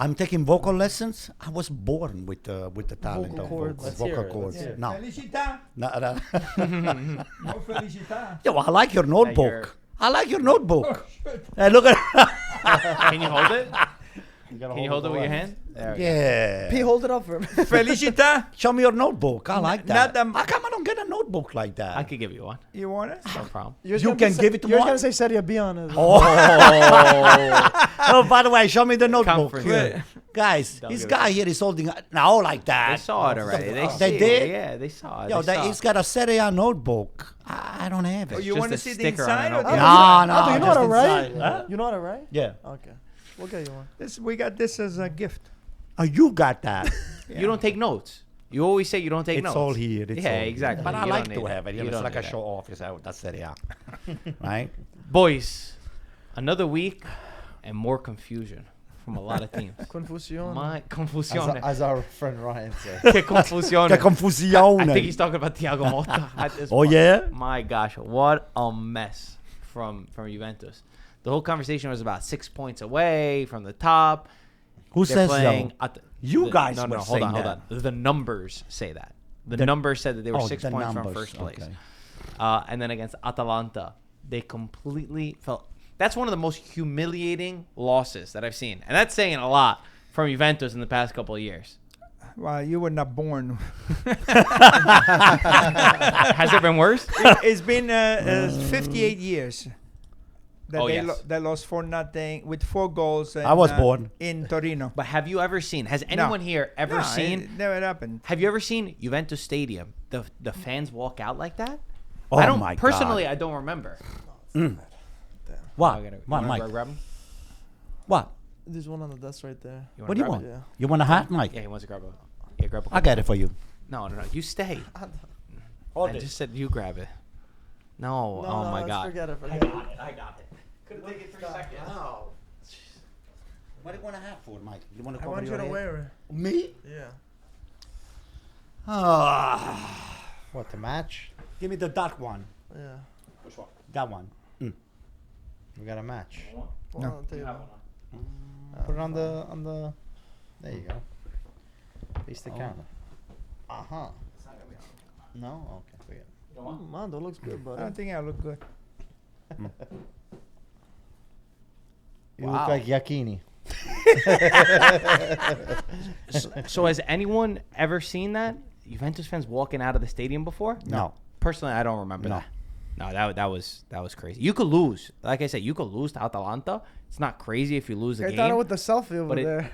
I'm taking vocal lessons. I was born with the talent Vocal of cords. vocal cords. Let's hear it. No. Felicità. No. No felicità. Yo, I like your notebook. I like your notebook. Hey, look at Can you hold it? Can you hold it with your hand? There we go. yeah. P, hold it up for me. Felicità. Show me your notebook. I like that. Not How come I don't get a notebook like that? I could give you one. You want it? No problem. Yours You gonna be can give it to Yours one? gonna say Serie B on it. Oh. Oh, by the way, show me the notebook. Comfort. Yeah. Guys, Don't this give guy here is holding no like They that. saw it already. They They see did? it. Yeah, they saw it. Yo, They saw he's it. got a Serie A notebook. I don't have Oh, it. you just want a to see the sticker on inside? it, Or no the No, Aldo, you know how just to write? inside. Huh? You know how to write? Yeah. Okay. We'll get you one. This, we got this as a gift. Oh, you got that. You don't take notes. You always say you don't take It's notes. all here. It's Yeah, all here. exactly. But I You like don't to need have it. You It's don't like a need show off. That's Serie A. Right? Boys, another week and more confusion from a lot of teams. Confusion. My confusione. As our friend Ryan said. Che confusione. Che confusione. I think he's talking about Thiago Motta at this Oh, point. yeah? My gosh, what a mess from Juventus. The whole conversation was about 6 points away from the top. Who They're says playing so? at You guys no, were hold saying on, hold that. on. The numbers say that. The numbers said that they were 6 the points from numbers, first place. okay. And then against Atalanta, they completely felt. That's one of the most humiliating losses that I've seen. And that's saying a lot from Juventus in the past couple of years. Well, you were not born. Has it been worse? It's been 58 years. That Oh, they, yes. they lost 4-0 with 4 goals. I was born. In Torino. But have you ever seen, has anyone here ever No, seen, it never happened. have you ever seen Juventus Stadium, the fans walk out like that? Oh, I don't, my God. personally, I don't remember. What? I gotta- you What, wanna Mike? go grab him? What? There's one on the desk right there. What do you grab want? it? Yeah. You want a hat, Mike? Yeah, he wants to grab a. Yeah, grab a. I got it for you. No, you stay. Hold I it. just said you grab it. No, No, oh no, my let's God. Forget it. I Forget it. got it. I got it. Could have taken 3 seconds. What do you want a hat for, Mike? You want to I cover want you your to head? wear it. Me? Yeah. Ah. What, the match? Give me the dark one. Yeah. Which one? That one. We got a match. One No. on the table. Put it on the. There you go. Face the camera. Uh-huh. No? Okay, forget it. Mando looks good, I buddy. don't think I look good. You look like Giacchini. So has anyone ever seen that? Juventus fans walking out of the stadium before? No. Personally, I don't remember No. that. No, that was crazy. You could lose. Like I said, you could lose to Atalanta. It's not crazy if you lose a I game. thought it with the selfie over but it- there.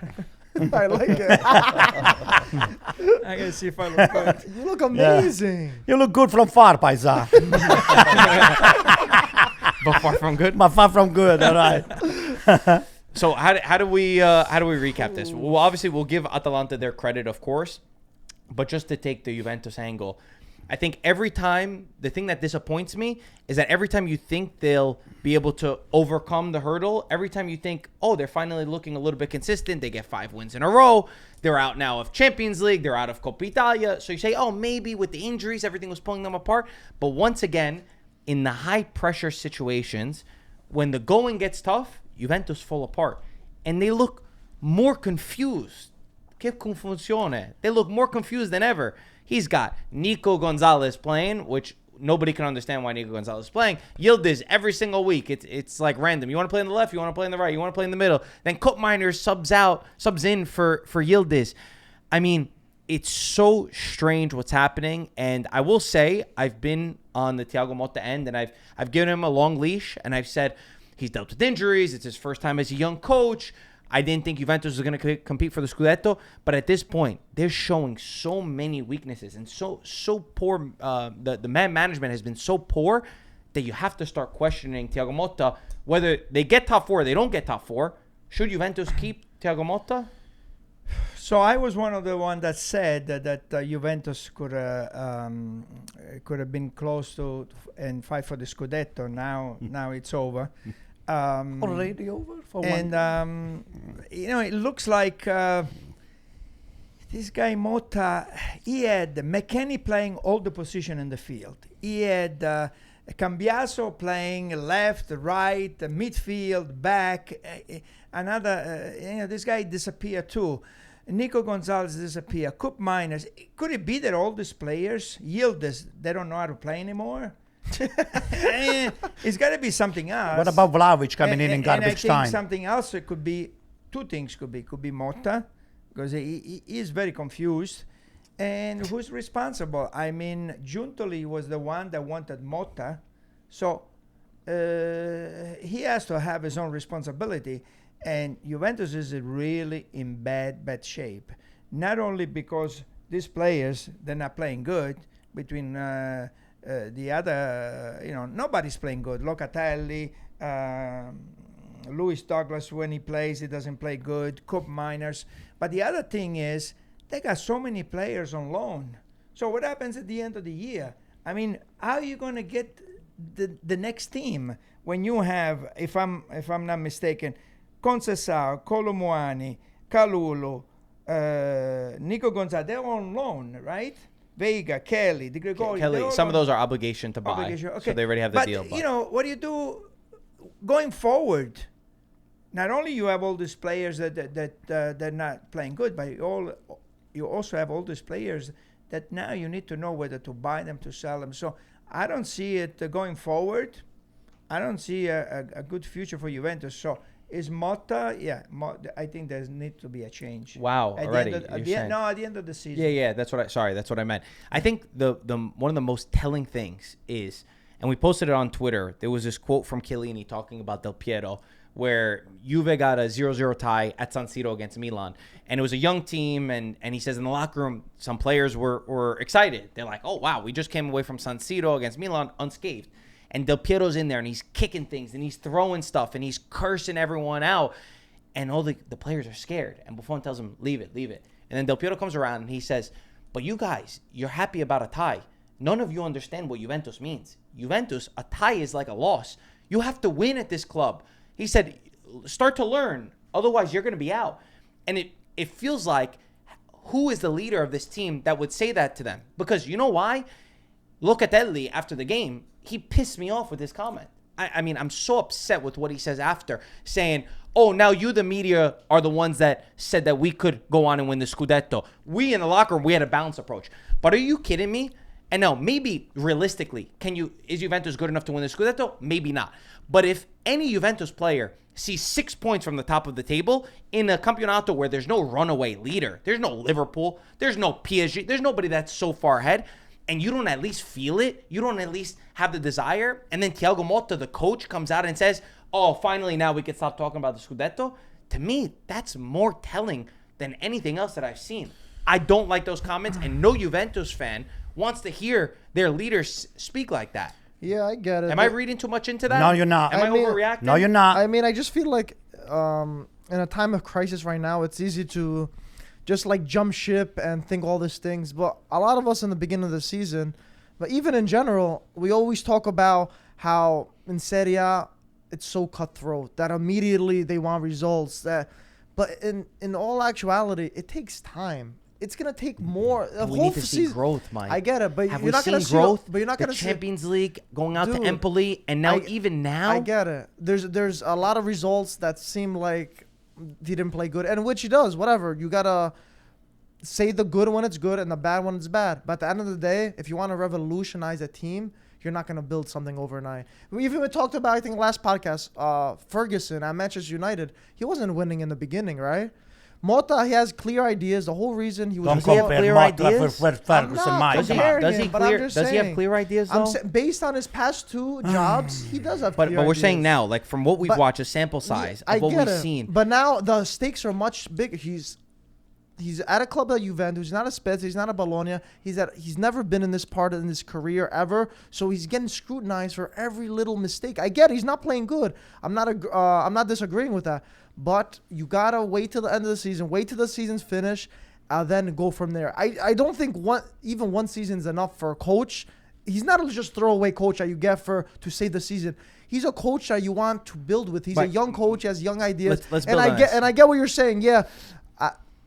I like it. I gotta see if I look good. You look amazing. You look good from far, Paisa. But far from good. But far from good, all right. So how do we recap this? Well, obviously we'll give Atalanta their credit, of course, but just to take the Juventus angle, I think every time the thing that disappoints me is that every time you think they'll be able to overcome the hurdle, every time you think, oh, they're finally looking a little bit consistent, they get 5 wins in a row, they're out now of Champions League, they're out of Coppa Italia. So you say, oh, maybe with the injuries everything was pulling them apart, but once again, in the high pressure situations, when the going gets tough, Juventus fall apart. And they look more confused. Che confusione. They look more confused than ever. He's got Nico Gonzalez playing, which nobody can understand why Nico Gonzalez is playing. Yildiz every single week. It's like random. You want to play in the left, you want to play in the right, you want to play in the middle. Then Koopmeiners subs in for Yildiz. I mean, it's so strange what's happening. And I will say, I've been on the Thiago Motta end, and I've given him a long leash, and I've said he's dealt with injuries. It's his first time as a young coach. I didn't think Juventus was going to compete for the Scudetto, but at this point, they're showing so many weaknesses and so poor. The man management has been so poor that you have to start questioning Thiago Motta whether they get top 4 or they don't get top 4. Should Juventus keep Thiago Motta? So I was one of the ones that said that Juventus could have been close to and fight for the Scudetto. Now it's over. Already over for one. And it looks like this guy Motta. He had McKennie playing all the position in the field. He had Cambiaso playing left, right, midfield, back. another, this guy disappeared too. Nico Gonzalez disappeared. Cup Miners. Could it be that all these players, Yildiz, they don't know how to play anymore? It's got to be something else. What about Vlahovic coming in garbage and I think time? something else, it could be, two things could be. Could be Motta, because he is very confused. And who's responsible? I mean, Giuntoli was the one that wanted Motta. So he has to have his own responsibility. And Juventus is really in bad shape. Not only because these players, they're not playing good. Between the other, nobody's playing good. Locatelli, Louis Douglas, when he plays, he doesn't play good. Cup Miners. But the other thing is, they got so many players on loan. So what happens at the end of the year? I mean, how are you going to get the next team when you have, if I'm not mistaken, Conceicao, Colomuani, Kalulu, Nico Gonzalez, they're on loan, right? Vega, Kelly, De Gregori. Kelly, some of those are obligation to buy. Okay. So they already have the deal. But what do you do going forward? Not only you have all these players that they're not playing good, but you also have all these players that now you need to know whether to buy them, to sell them. So I don't see it going forward. I don't see a good future for Juventus. So is Motta? Yeah, I think there needs to be a change. Wow, already. At the end of the season. Yeah. That's what I meant. I think the one of the most telling things is, and we posted it on Twitter, there was this quote from Chiellini talking about Del Piero, where Juve got a 0-0 tie at San Siro against Milan. And it was a young team, and he says in the locker room, some players were excited. They're like, oh, wow, we just came away from San Siro against Milan unscathed. And Del Piero's in there, and he's kicking things, and he's throwing stuff, and he's cursing everyone out. And all the players are scared. And Buffon tells him, leave it. And then Del Piero comes around, and he says, but you guys, you're happy about a tie. None of you understand what Juventus means. Juventus, a tie is like a loss. You have to win at this club. He said, start to learn. Otherwise, you're going to be out. And it feels like, who is the leader of this team that would say that to them? Because you know why? Locatelli, after the game, he pissed me off with his comment. I mean, I'm so upset with what he says after, saying, oh, now you, the media, are the ones that said that we could go on and win the Scudetto. We in the locker room, we had a balanced approach. But are you kidding me? And no, maybe realistically, is Juventus good enough to win the Scudetto? Maybe not. But if any Juventus player sees 6 points from the top of the table in a Campionato where there's no runaway leader, there's no Liverpool, there's no PSG, there's nobody that's so far ahead, and you don't at least feel it, you don't at least have the desire, and then Thiago Motta, the coach, comes out and says, oh, finally now we can stop talking about the Scudetto, to me, that's more telling than anything else that I've seen. I don't like those comments, and no Juventus fan wants to hear their leaders speak like that. Yeah, I get it. Am I reading too much into that? No, you're not. Am I overreacting? No, you're not. I mean, I just feel like in a time of crisis right now, it's easy to just like jump ship and think all these things. But a lot of us in the beginning of the season, but even in general, we always talk about how in Serie A, it's so cutthroat that immediately they want results. But in all actuality, it takes time. It's gonna take more. We need to see growth, Mike. I get it, but Have you're we not seen gonna growth? But you're not the gonna see Champions League going out Dude, to Empoli, and now I get it. There's a lot of results that seem like he didn't play good, and which he does. Whatever, you gotta say the good when it's good and the bad when it's bad. But at the end of the day, if you want to revolutionize a team, you're not gonna build something overnight. We even talked about, I think, last podcast, Ferguson at Manchester United. He wasn't winning in the beginning, right? Motta, he has clear ideas. The whole reason he was... Don't compare clear Motta ideas? with Ferguson, Mike. Does he have clear ideas, though? Based on his past two jobs, he does have clear But we're ideas. saying now, like from what we've But- watched, a sample size I of what get we've it. seen. But now the stakes are much bigger. He's at a club at Juventus. He's not a Spezia. He's not a Bologna. He's never been in this part in his career ever. So he's getting scrutinized for every little mistake. I get it. He's not playing good. I'm not disagreeing with that. But you gotta wait till the end of the season. Wait till the season's finished, then go from there. I don't think one season is enough for a coach. He's not just throwaway coach that you get to save the season. He's a coach that you want to build with. He's a young coach. He has young ideas. Let's build on this. And I get what you're saying. Yeah.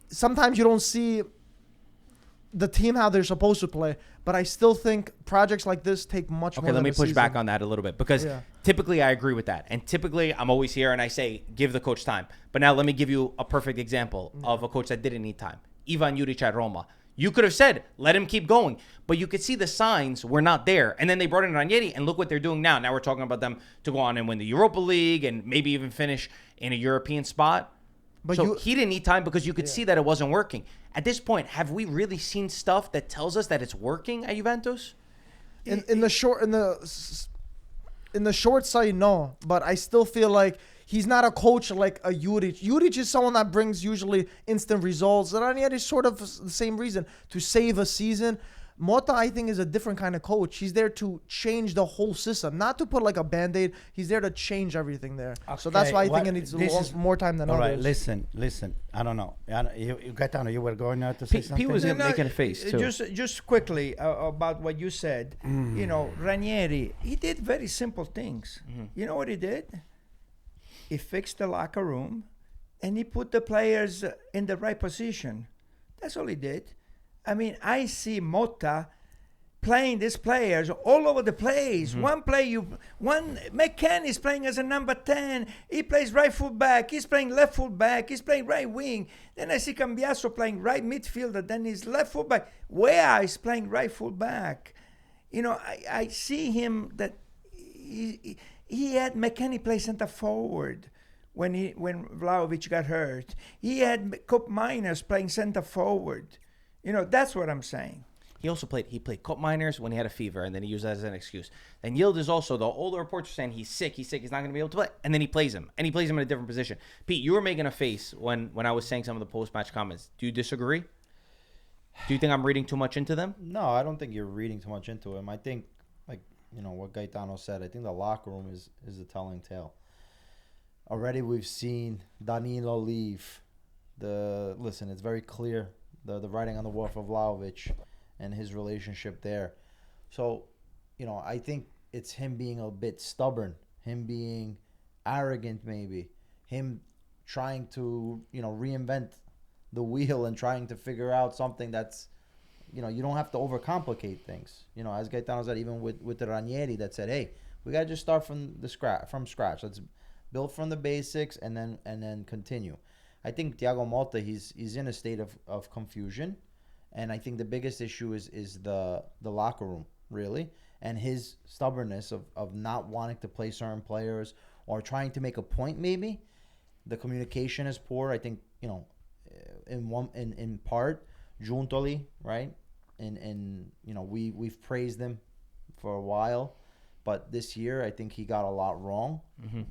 Sometimes you don't see the team how they're supposed to play. But I still think projects like this take much more Okay, let than me a push season. back on that a little bit because typically I agree with that. And typically I'm always here and I say, give the coach time. But now let me give you a perfect example of a coach that didn't need time. Ivan Juric at Roma. You could have said, let him keep going. But you could see the signs were not there. And then they brought in Ranieri, and look what they're doing now. Now we're talking about them to go on and win the Europa League and maybe even finish in a European spot. But So he didn't need time because you could see that it wasn't working. At this point, have we really seen stuff that tells us that it's working at Juventus? In the short sight, no. But I still feel like he's not a coach like a Juric. Juric is someone that brings usually instant results. Ranieri is sort of the same reason, to save a season. Motta, I think, is a different kind of coach. He's there to change the whole system, not to put like a Band-Aid. He's there to change everything there. So that's why I think it needs more time than all others. Right, listen. I don't know. You Gaetano, you were going to say something? Pete was making a face too. Just quickly about what you said. You know, Ranieri, he did very simple things. You know what he did? He fixed the locker room, and he put the players in the right position. That's all he did. I mean, I see Motta playing these players all over the place. One McCann is playing as a number 10. He plays right full back. He's playing left full back. He's playing right wing. Then I see Cambiaso playing right midfielder. Then he's left full back. Where is playing right full back? You know, I see him that he had McKennie play center forward when Vlahovic got hurt. He had Cup Miners playing center forward. You know, that's what I'm saying. He played Cup Miners when he had a fever, and then he used that as an excuse. And Yildiz also, the older reports are saying he's sick, he's not going to be able to play. And then he plays him, and he plays him in a different position. Pete, you were making a face when I was saying some of the post-match comments. Do you disagree? Do you think I'm reading too much into them? No, I don't think you're reading too much into him. I think, like, you know, what Gaetano said, I think the locker room is the telling tale. Already we've seen Danilo leave. Listen, it's very clear, the writing on the wall for Vlahovic and his relationship there. So, you know, I think it's him being a bit stubborn, him being arrogant maybe, him trying to, you know, reinvent the wheel and trying to figure out something that's, you know, you don't have to overcomplicate things. You know, as Gaetano said, even with the Ranieri that said, hey, we got to just start from scratch. Let's build from the basics and then continue. I think Thiago Motta, he's in a state of confusion. And I think the biggest issue is the locker room, really, and his stubbornness of not wanting to play certain players or trying to make a point. Maybe the communication is poor. I think, you know, in part, Giuntoli, right, and you know, we've praised him for a while, but this year I think he got a lot wrong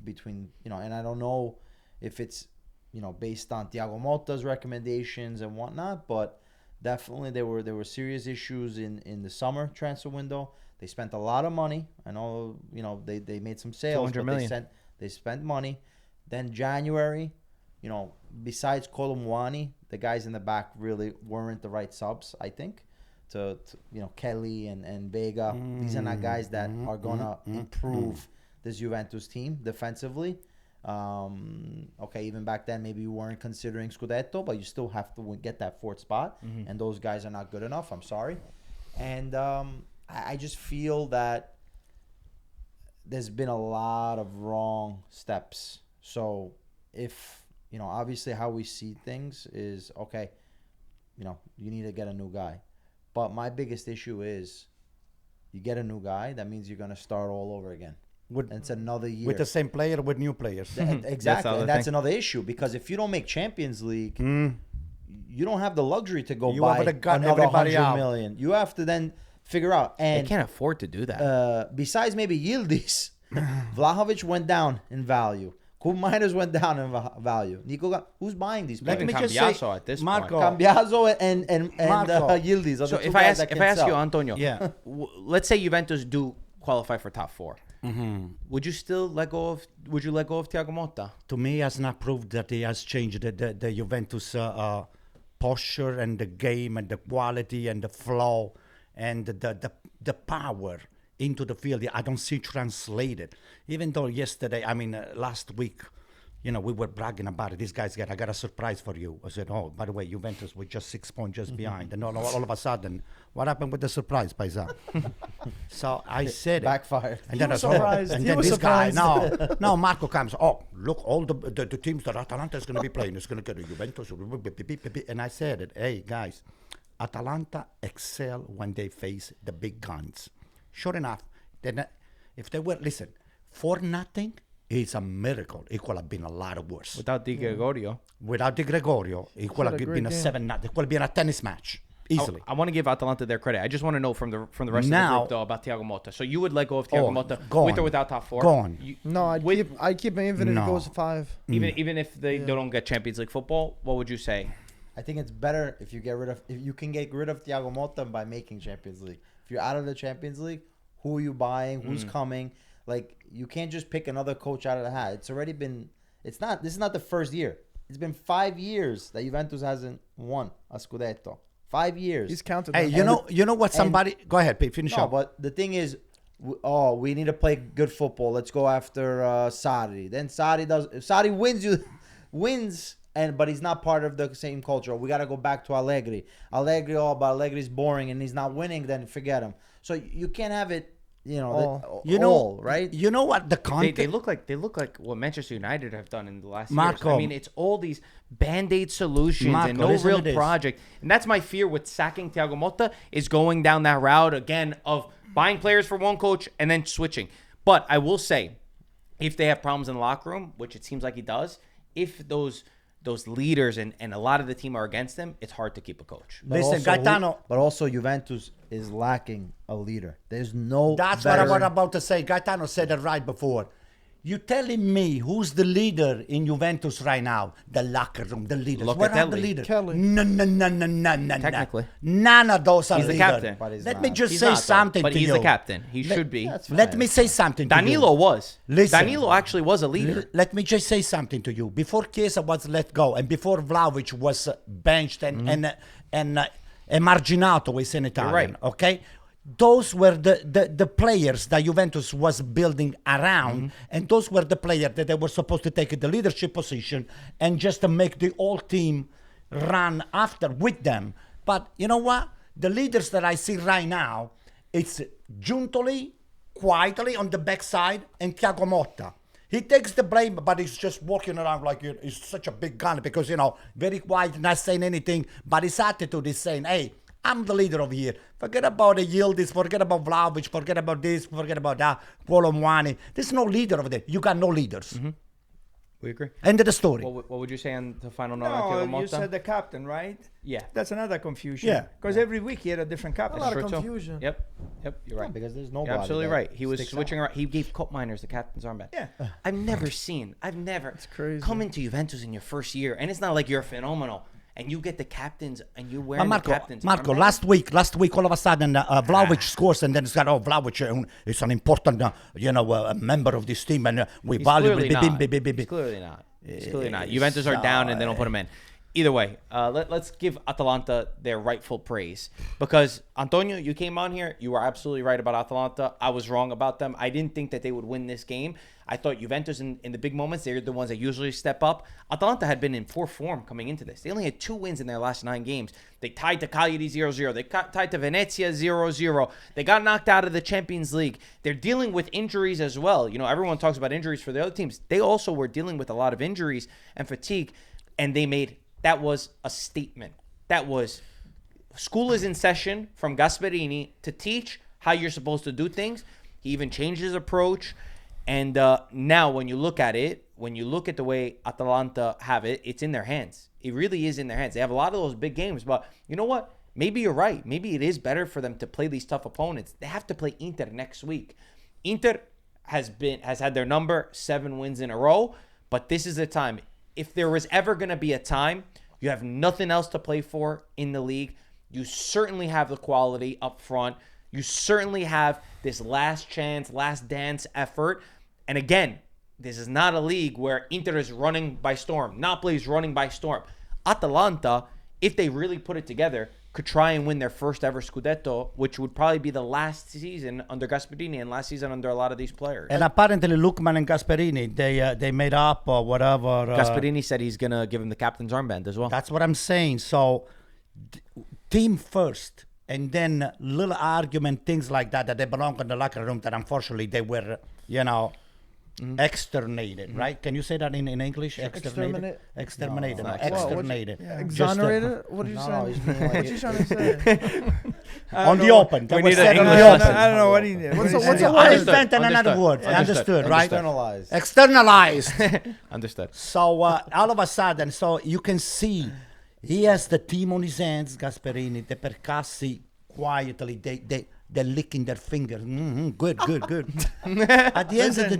between, you know, and I don't know if it's, you know, based on Thiago Motta's recommendations and whatnot, but definitely there were serious issues in the summer transfer window. They spent a lot of money. I know, you know, they made some sales, but they spent money. Then January, you know, besides Colomwani, the guys in the back really weren't the right subs, I think. To you know, Kelly and Vega, these are not guys that are gonna improve this Juventus team defensively. Okay, even back then maybe you weren't considering Scudetto, but you still have to get that fourth spot, and those guys are not good enough. I'm sorry, and I just feel that there's been a lot of wrong steps. So if, you know, obviously how we see things is, okay, you know, you need to get a new guy, but my biggest issue is you get a new guy, that means you're gonna start all over again. And it's another year. With the same player, with new players. Exactly. That's another issue, because if you don't make Champions League, you don't have the luxury to go buy another 100 million. You have to then figure out. And they can't afford to do that. Besides maybe Yildiz, Vlahovic went down in value. Miners went down in value. Who's buying these players? Let me just say, at this Marco. Cambiaso and Yildiz. So if I ask you, Antonio, let's say Juventus do qualify for top 4. Would you still let go of Thiago Motta? To me, he has not proved that he has changed the Juventus posture and the game and the quality and the flow and the power into the field. I don't see translated. Even though last week, we were bragging about it. These guys I got a surprise for you. I said, oh, by the way, Juventus were just 6 points just behind. And all of a sudden, what happened with the surprise, Paisan? So I said Backfired. And then, was surprised. and He then was this guy, surprised. no, Marco comes, oh, look, all the teams that Atalanta is going to be playing, it's going to get Juventus. And I said it, hey, guys, Atalanta excel when they face the big guns. Sure enough, then if they were, listen, 4-0, it's a miracle. It could have been a lot worse. Without Di Gregorio. Without Di Gregorio, it could have a been great a game. 7-0. It could have been a tennis match, easily. I want to give Atalanta their credit. I just want to know from the rest of the Now- group, though, about Thiago Motta. So you would let go of Thiago Motta gone. with or without top four? Gone. No, I'd keep him even if No. it goes to 5. Even if they don't get Champions League football, what would you say? I think it's better if you can get rid of Thiago Motta by making Champions League. If you're out of the Champions League, who are you buying? Who's coming? Like, you can't just pick another coach out of the hat. It's already been. This is not the first year. It's been 5 years that Juventus hasn't won a Scudetto. 5 years. He's counted. Hey, them. you know what somebody... Go ahead, Pete, finish No, up. but the thing is, we need to play good football. Let's go after Sarri. Then Sarri wins, but he's not part of the same culture. We got to go back to Allegri. But Allegri's boring and he's not winning. Then forget him. So you can't have it. Right? You know what the Conte... They look like what Manchester United have done in the last Marco. years. I mean, it's all these band-aid solutions Marco, and no listen real to this. project. And that's my fear with sacking Thiago Motta, is going down that route again of buying players for one coach and then switching. But I will say, if they have problems in the locker room, which it seems like he does, if those leaders and a lot of the team are against them, it's hard to keep a coach. Listen, Gaetano... But also Juventus is lacking a leader. There's no. That's what I was about to say. Gaetano said it right before. You telling me who's the leader in Juventus right now? The locker room, the leaders. Where are the Locatelli. leaders? Kelly. No. Technically. None of those are He's the leaders. captain. But he's Let me not. just He's say not, though, something but to he's you. the captain. He should be. That's fine. Let me say something to Danilo you. was. Listen. Danilo actually was a leader. Let me just say something to you. Before Chiesa was let go and before Vlahovic was benched and emarginato, we say in Italian, right. okay? Those were the players that Juventus was building around, and those were the players that they were supposed to take the leadership position and just to make the whole team run after with them. But you know what? The leaders that I see right now, it's Giuntoli, quietly on the backside, and Thiago Motta. He takes the blame, but he's just walking around like he's such a big gun because, very quiet, not saying anything. But his attitude is saying, hey, I'm the leader over here. Forget about the Yildiz, forget about Vlahovic, forget about this, forget about that, Colomwani. There's no leader over there. You got no leaders. We agree. End of the story. What would you say on the final note on No, Thiago Motta? you said the captain, right? Yeah. That's another confusion. Yeah. Because every week he had a different captain. A lot of True, too. confusion. Yep, you're right. Because there's You're nobody. absolutely that right. He was sticks switching out. around. He gave Cup Miners the captain's armband. Yeah. I've never crazy. come into Juventus in your first year, and it's not like you're phenomenal, and you get the captains, and you wear the Marco, captain's Marco, armband. last week, all of a sudden, Vlahovic scores, and then it's got, Vlahovic is an important, member of this team, and we He's value. clearly not. He's clearly not. He's clearly not. Juventus are down, and they don't put him in. Either way, let's give Atalanta their rightful praise. Because, Antonio, you came on here. You were absolutely right about Atalanta. I was wrong about them. I didn't think that they would win this game. I thought Juventus, in the big moments, they're the ones that usually step up. Atalanta had been in poor form coming into this. They only had 2 wins in their last 9 games. They tied to Cagliari 0-0. They tied to Venezia 0-0. They got knocked out of the Champions League. They're dealing with injuries as well. Everyone talks about injuries for the other teams. They also were dealing with a lot of injuries and fatigue, and that was a statement. That was, school is in session from Gasperini to teach how you're supposed to do things. He even changed his approach. And now when you look at it, when you look at the way Atalanta have it, it's in their hands. It really is in their hands. They have a lot of those big games. But you know what? Maybe you're right. Maybe it is better for them to play these tough opponents. They have to play Inter next week. Inter has had their number, 7 wins in a row. But this is the time. If there was ever going to be a time, you have nothing else to play for in the league. You certainly have the quality up front. You certainly have this last chance, last dance effort. And again, this is not a league where Inter is running by storm. Napoli is running by storm. Atalanta, if they really put it together, could try and win their first ever Scudetto, which would probably be the last season under Gasperini and last season under a lot of these players. And apparently, Lookman and Gasperini, they made up or whatever. Gasperini said he's going to give him the captain's armband as well. That's what I'm saying. So, team first, and then little argument, things like that they belong in the locker room that unfortunately they were, exterminated, right? Can you say that in English? Exterminated? Exterminated. No, exterminated. Exonerated? What are you saying? What's he trying to say? On the open. That We was need said an on the English open. I don't know what he. What's the I word? invent another word. Understood, right? Externalized. Externalized. Understood. So all of a sudden, so you can see he has the team on his hands, Gasperini, the Percassi, quietly, they're licking their fingers. Good. At the end of the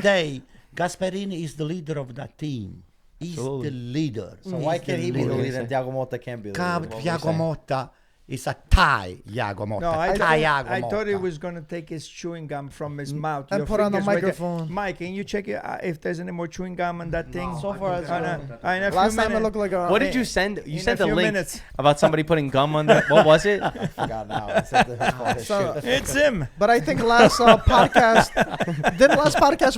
day, Gasperini is the leader of that team. He's the leader. So why can't he be the leader and Thiago Motta can't be the leader? Thiago Motta is a Thai Thiago Motta. No, I Thiago thought he Motta. was going to take his chewing gum from his mouth. And Your put on the fingers right there. microphone. Mike, can you check if there's any more chewing gum on that thing? So far, it's last last time it looked like a. What did you send? You in sent a a few link minutes. about somebody putting gum on the. What was it? I forgot now. I said that his So- shit. It's him. But I think last podcast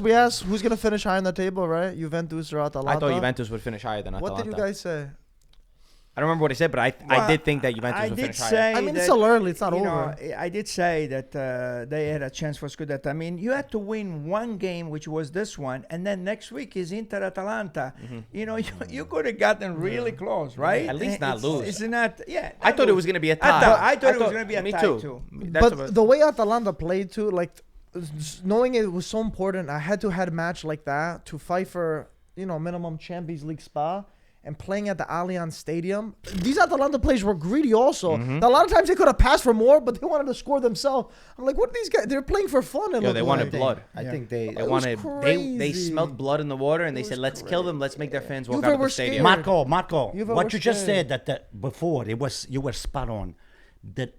we asked who's gonna finish high on the table, right? Juventus or Atalanta. I thought Juventus would finish higher than What Atalanta. did you guys say? I don't remember what I said, but I Well, did think that Juventus I would did finish higher. say I mean, that, it's still early. It's not you over. know, I did say that they had a chance for Scudetto. I mean, you had to win one game, which was this one, and then next week is Inter Atalanta. You know, you could have gotten really close, right? At least not lose. It's not. Yeah, I thought it was going to be a tie. I thought it was going to be a me tie too. But the way Atalanta played too, like knowing it was so important, a head-to-head match like that to fight for minimum Champions League spot. And playing at the Allianz Stadium, these Atalanta players were greedy also. A lot of times they could have passed for more, but they wanted to score themselves. I'm like, what are these guys? They're playing for fun. Yo, they wanted blood. I think they. They It was wanted. They crazy. smelled blood in the water, and they It said, was "Let's kill them. Let's make their fans walk Juve out of were the stadium." scared. Marco, Juve what were you just scared. said that before you were spot on. That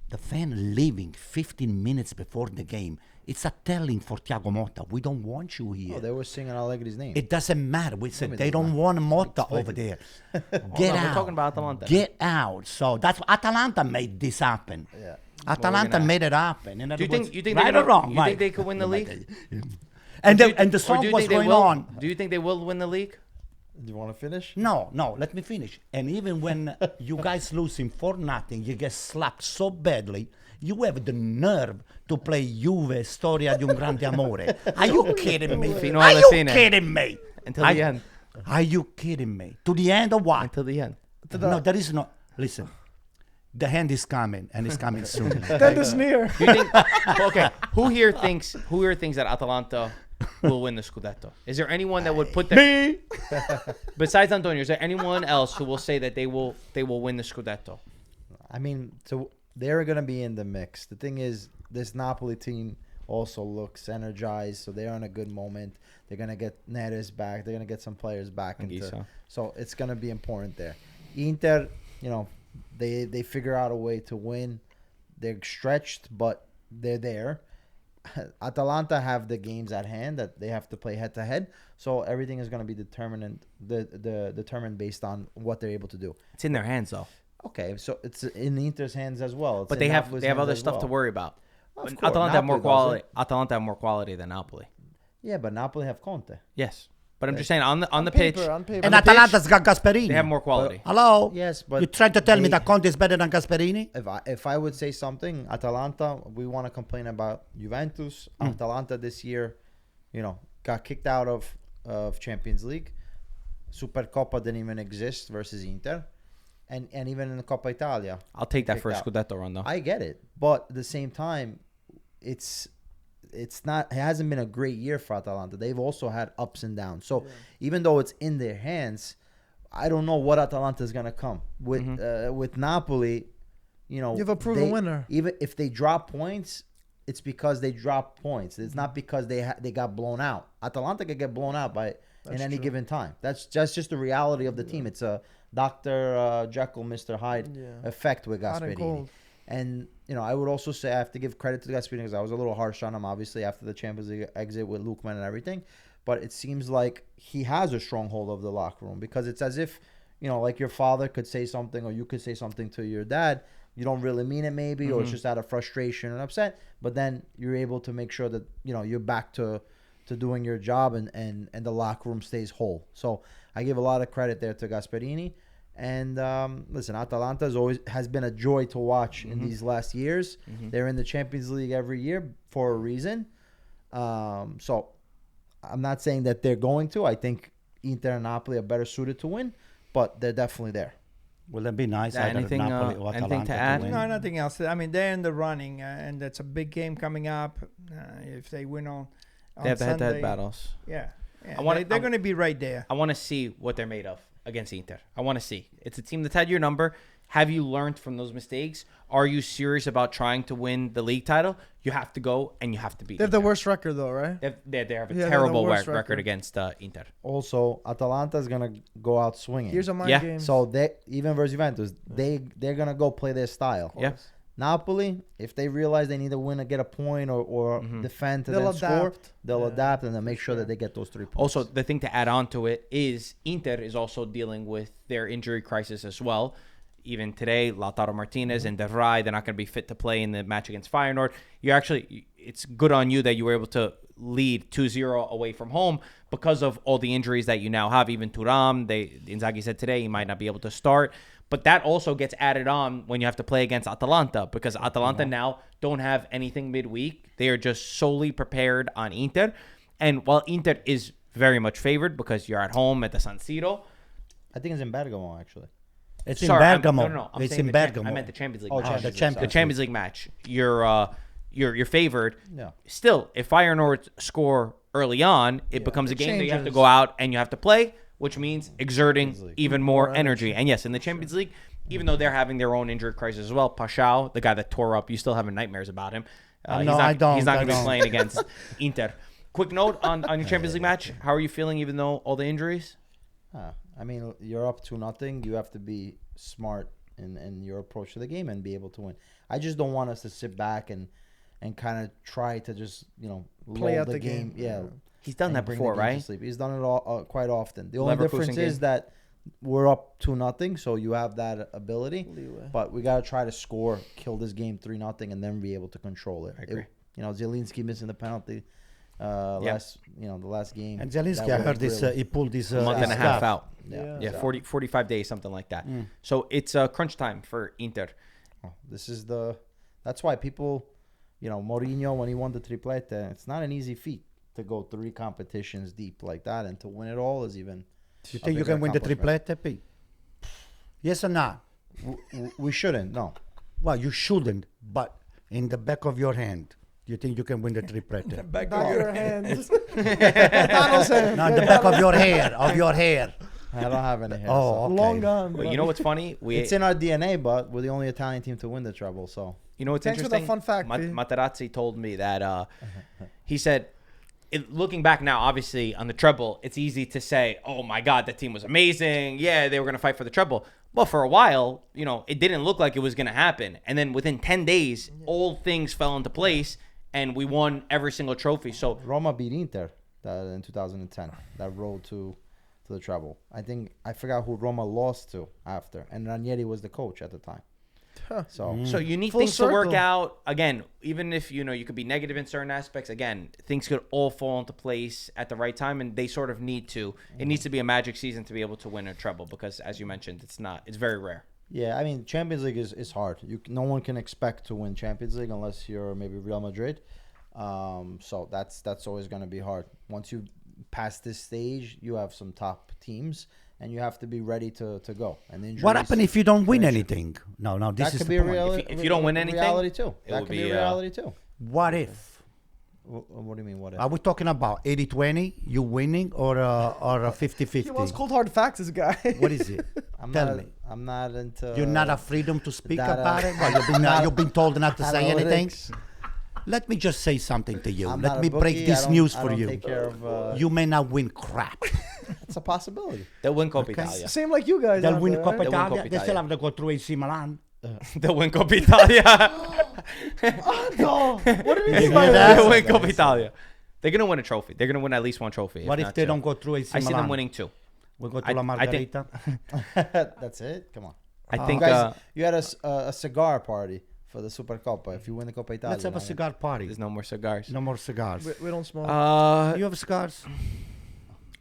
the fan leaving 15 minutes before the game, it's a telling for Thiago Motta. We don't want you here. Oh, they were singing Allegri's name. It doesn't matter. We said it they doesn't don't want Motta over there. Get no, out. we're talking about Atalanta. Get out. So that's Atalanta made this happen. Yeah. Atalanta made it happen. In Do other you think? words, You think? right they're or gonna- wrong? You Mike? think they could win the league? And the Or song do you was think they going will? on. Do you think they will win the league? Do you want to finish? No, let me finish. And even when you guys losing 4-0, you get slapped so badly, you have the nerve to play Juve Storia di un grande amore. Are you kidding me? Fino Are alla you fine. kidding me? Until the end. Are you kidding me? To the end of what? Until the end. No, there is no. Listen, the hand is coming, and it's coming soon. That is near. Do you think? Okay. Who here thinks that Atalanta will win the Scudetto? Is there anyone that would put their Me? besides Antonio? Is there anyone else who will say that they will win the Scudetto? I mean, so they're going to be in the mix. The thing is, this Napoli team also looks energized, so they're in a good moment. They're going to get Neres back. They're going to get some players back. So it's going to be important there. Inter, they figure out a way to win. They're stretched, but they're there. Atalanta have the games at hand that they have to play head-to-head. So everything is going to be determined based on what they're able to do. It's in their hands though. Okay, so it's in Inter's hands as well. It's But in they have Napoli's other hands as stuff well. to worry about. Of But course, Atalanta have more Napoli quality. doesn't. Atalanta have more quality than Napoli. Yeah, but Napoli have Conte. Yes, but I'm just saying on the pitch, On paper. And the pitch, Atalanta's got Gasperini. they have more quality. Hello? Yes, but You trying to tell me they- that Conte is better than Gasperini? If I would say something, Atalanta, we want to complain about Juventus. Atalanta this year, got kicked out of Champions League. Supercoppa didn't even exist versus Inter. And even in the Coppa Italia. I'll take that kicked for a out. Scudetto run though. I get it. But at the same time, it's not. It hasn't been a great year for Atalanta. They've also had ups and downs. So even though it's in their hands, I don't know what Atalanta is gonna come with Napoli. You have a proven winner. Even if they drop points, it's because they drop points. It's not because they got blown out. Atalanta could get blown out in any given time. That's just the reality of the team. It's a Dr. Jekyll, Mr. Hyde effect with Hot and Gasperini. cold. And I would also say I have to give credit to Gasperini because I was a little harsh on him, obviously, after the Champions League exit with Lookman and everything. But it seems like he has a stronghold of the locker room because it's as if, like your father could say something or you could say something to your dad. You don't really mean it maybe, or it's just out of frustration and upset. But then you're able to make sure that, you're back to doing your job and the locker room stays whole. So I give a lot of credit there to Gasperini. And listen, Atalanta has been a joy to watch in these last years. They're in the Champions League every year for a reason. So I'm not saying that they're going to. I think Inter and Napoli are better suited to win, but they're definitely there. Will that be nice? Yeah, either anything, Napoli or anything to Atalanta add? win? No, nothing else. I mean, they're in the running, and that's a big game coming up. If they win on They have the Sunday, head-to-head battles. Yeah, they're going to be right there. I want to see what they're made of against Inter. I want to see. It's a team that's had your number. Have you learned from those mistakes? Are you serious about trying to win the league title? You have to go and you have to beat They have the Inter. worst record, though, right? They have a Yeah, they're the terrible worst record record. against Inter. Also, Atalanta is gonna go out swinging. Here's a mind Yeah. game. So they even versus Juventus, they're gonna go play their style. Yeah. Napoli, if they realize they need to win or get a point or defend to They'll then score, adapt. they'll Yeah, adapt and then make sure that they get those 3 points. Also, the thing to add on to it is Inter is also dealing with their injury crisis as well. Even today, Lautaro Martinez and Terrace, they're not going to be fit to play in the match against Feyenoord. It's good on you that you were able to lead 2-0 away from home because of all the injuries that you now have. Even Thuram, Inzaghi said today he might not be able to start. But that also gets added on when you have to play against Atalanta because Atalanta now don't have anything midweek. They are just solely prepared on Inter. And while Inter is very much favored because you're at home at the San Siro. I think it's in Bergamo actually. It's Sorry, in Bergamo. no, I'm it's saying in the Bergamo. I meant the Champions League Oh, match. Champions League, The Champions League match. You're favored. Yeah. Still, if Feyenoord score early on, it becomes a game that you have to changes. go out and you have to play, which means exerting League. even more energy. And yes, in the Champions League, even though they're having their own injury crisis as well, Pashao, the guy that tore up, you still having nightmares about him. No, I don't. He's not I going to be don't. playing against Inter. Quick note on your Champions League match. How are you feeling even though all the injuries? I mean, you're up 2-0. You have to be smart in your approach to the game and be able to win. I just don't want us to sit back and kind of try to just Play lull out the game. Yeah, He's done and that bring before, the game to right? sleep. He's done it all quite often. The only Leverkusen difference is game. that we're up 2-0, so you have that ability. Leeway. But we gotta try to score, kill this game 3-0, and then be able to control it. I agree. Zielinski missing the penalty. The last game. And Zelinski, that I heard was this. He pulled his A month and a half scarf. out. Yeah. Yeah, So- 45 days, something like that. So it's crunch time for Inter. This is that's why people, Mourinho, when he won the triplete, it's not an easy feat to go 3 competitions deep like that, and to win it all is even. You think you can win the triplete, Pete? Yes or no? We shouldn't, no. Well, you shouldn't, but in the back of your hand, you think you can win the triplete? Back Not of your your hands. Thanos' hand. Not the back of your hair, of your hair. I don't have any hair. Oh, so. okay. Long gone. But you know what's funny? It's in our DNA, but we're the only Italian team to win the treble, so. You know what's Thanks for the interesting? fun fact, Pete. Materazzi told me that he said, looking back now, obviously on the treble, it's easy to say, "Oh my God, that team was amazing. Yeah, they were going to fight for the treble." Well, for a while, it didn't look like it was going to happen, and then within 10 days, all things fell into place, and we won every single trophy. So Roma beat Inter in 2010. That road to the treble. I forgot who Roma lost to after, and Ranieri was the coach at the time. So you need Full things to work circle. out. Again, even if you could be negative in certain aspects, again, things could all fall into place at the right time, and they sort of need to. It needs to be a magic season to be able to win a treble because, as you mentioned, it's very rare. Yeah, I mean, Champions League is hard. No one can expect to win Champions League unless you're maybe Real Madrid. So that's always going to be hard. Once you pass this stage, you have some top teams, and you have to be ready to go. And the What injuries- happens if you don't win anything? No, this That is could the be a point. If you don't win anything, reality too. it That would could be be, a reality too. What if? What do you mean? What if? Are we talking about 80-20, you winning, or a 50-50? He wants cold hard facts, this guy. What is it? Tell me. I'm not into. You're not a freedom to speak data- about it? Well, you've been told not to say anything? analytics. Let me just say something to you. I'm Let not me a break bookie. this I don't- news I for don't you. take care of, You may not win crap. it's a possibility. They'll win Coppa Okay. Italia. Same like you guys. They'll out win there, Coppa right? They'll win Italia. Coppa They still Italia. have to go through AC Milan. They'll win Coppa Italia. No. What do you You mean by hear that? They'll win Coppa Italia. They're gonna win a trophy. They're gonna win at least one trophy. What if not they two. don't go through AC I Milan? see them winning 2. We go to I- La I think- Margarita. That's it. Come on. I think Guys, you had a cigar party for the Supercoppa. If you win the Coppa Italia, Let's have a cigar party. there's no more cigars. No more cigars. We don't smoke. You have cigars?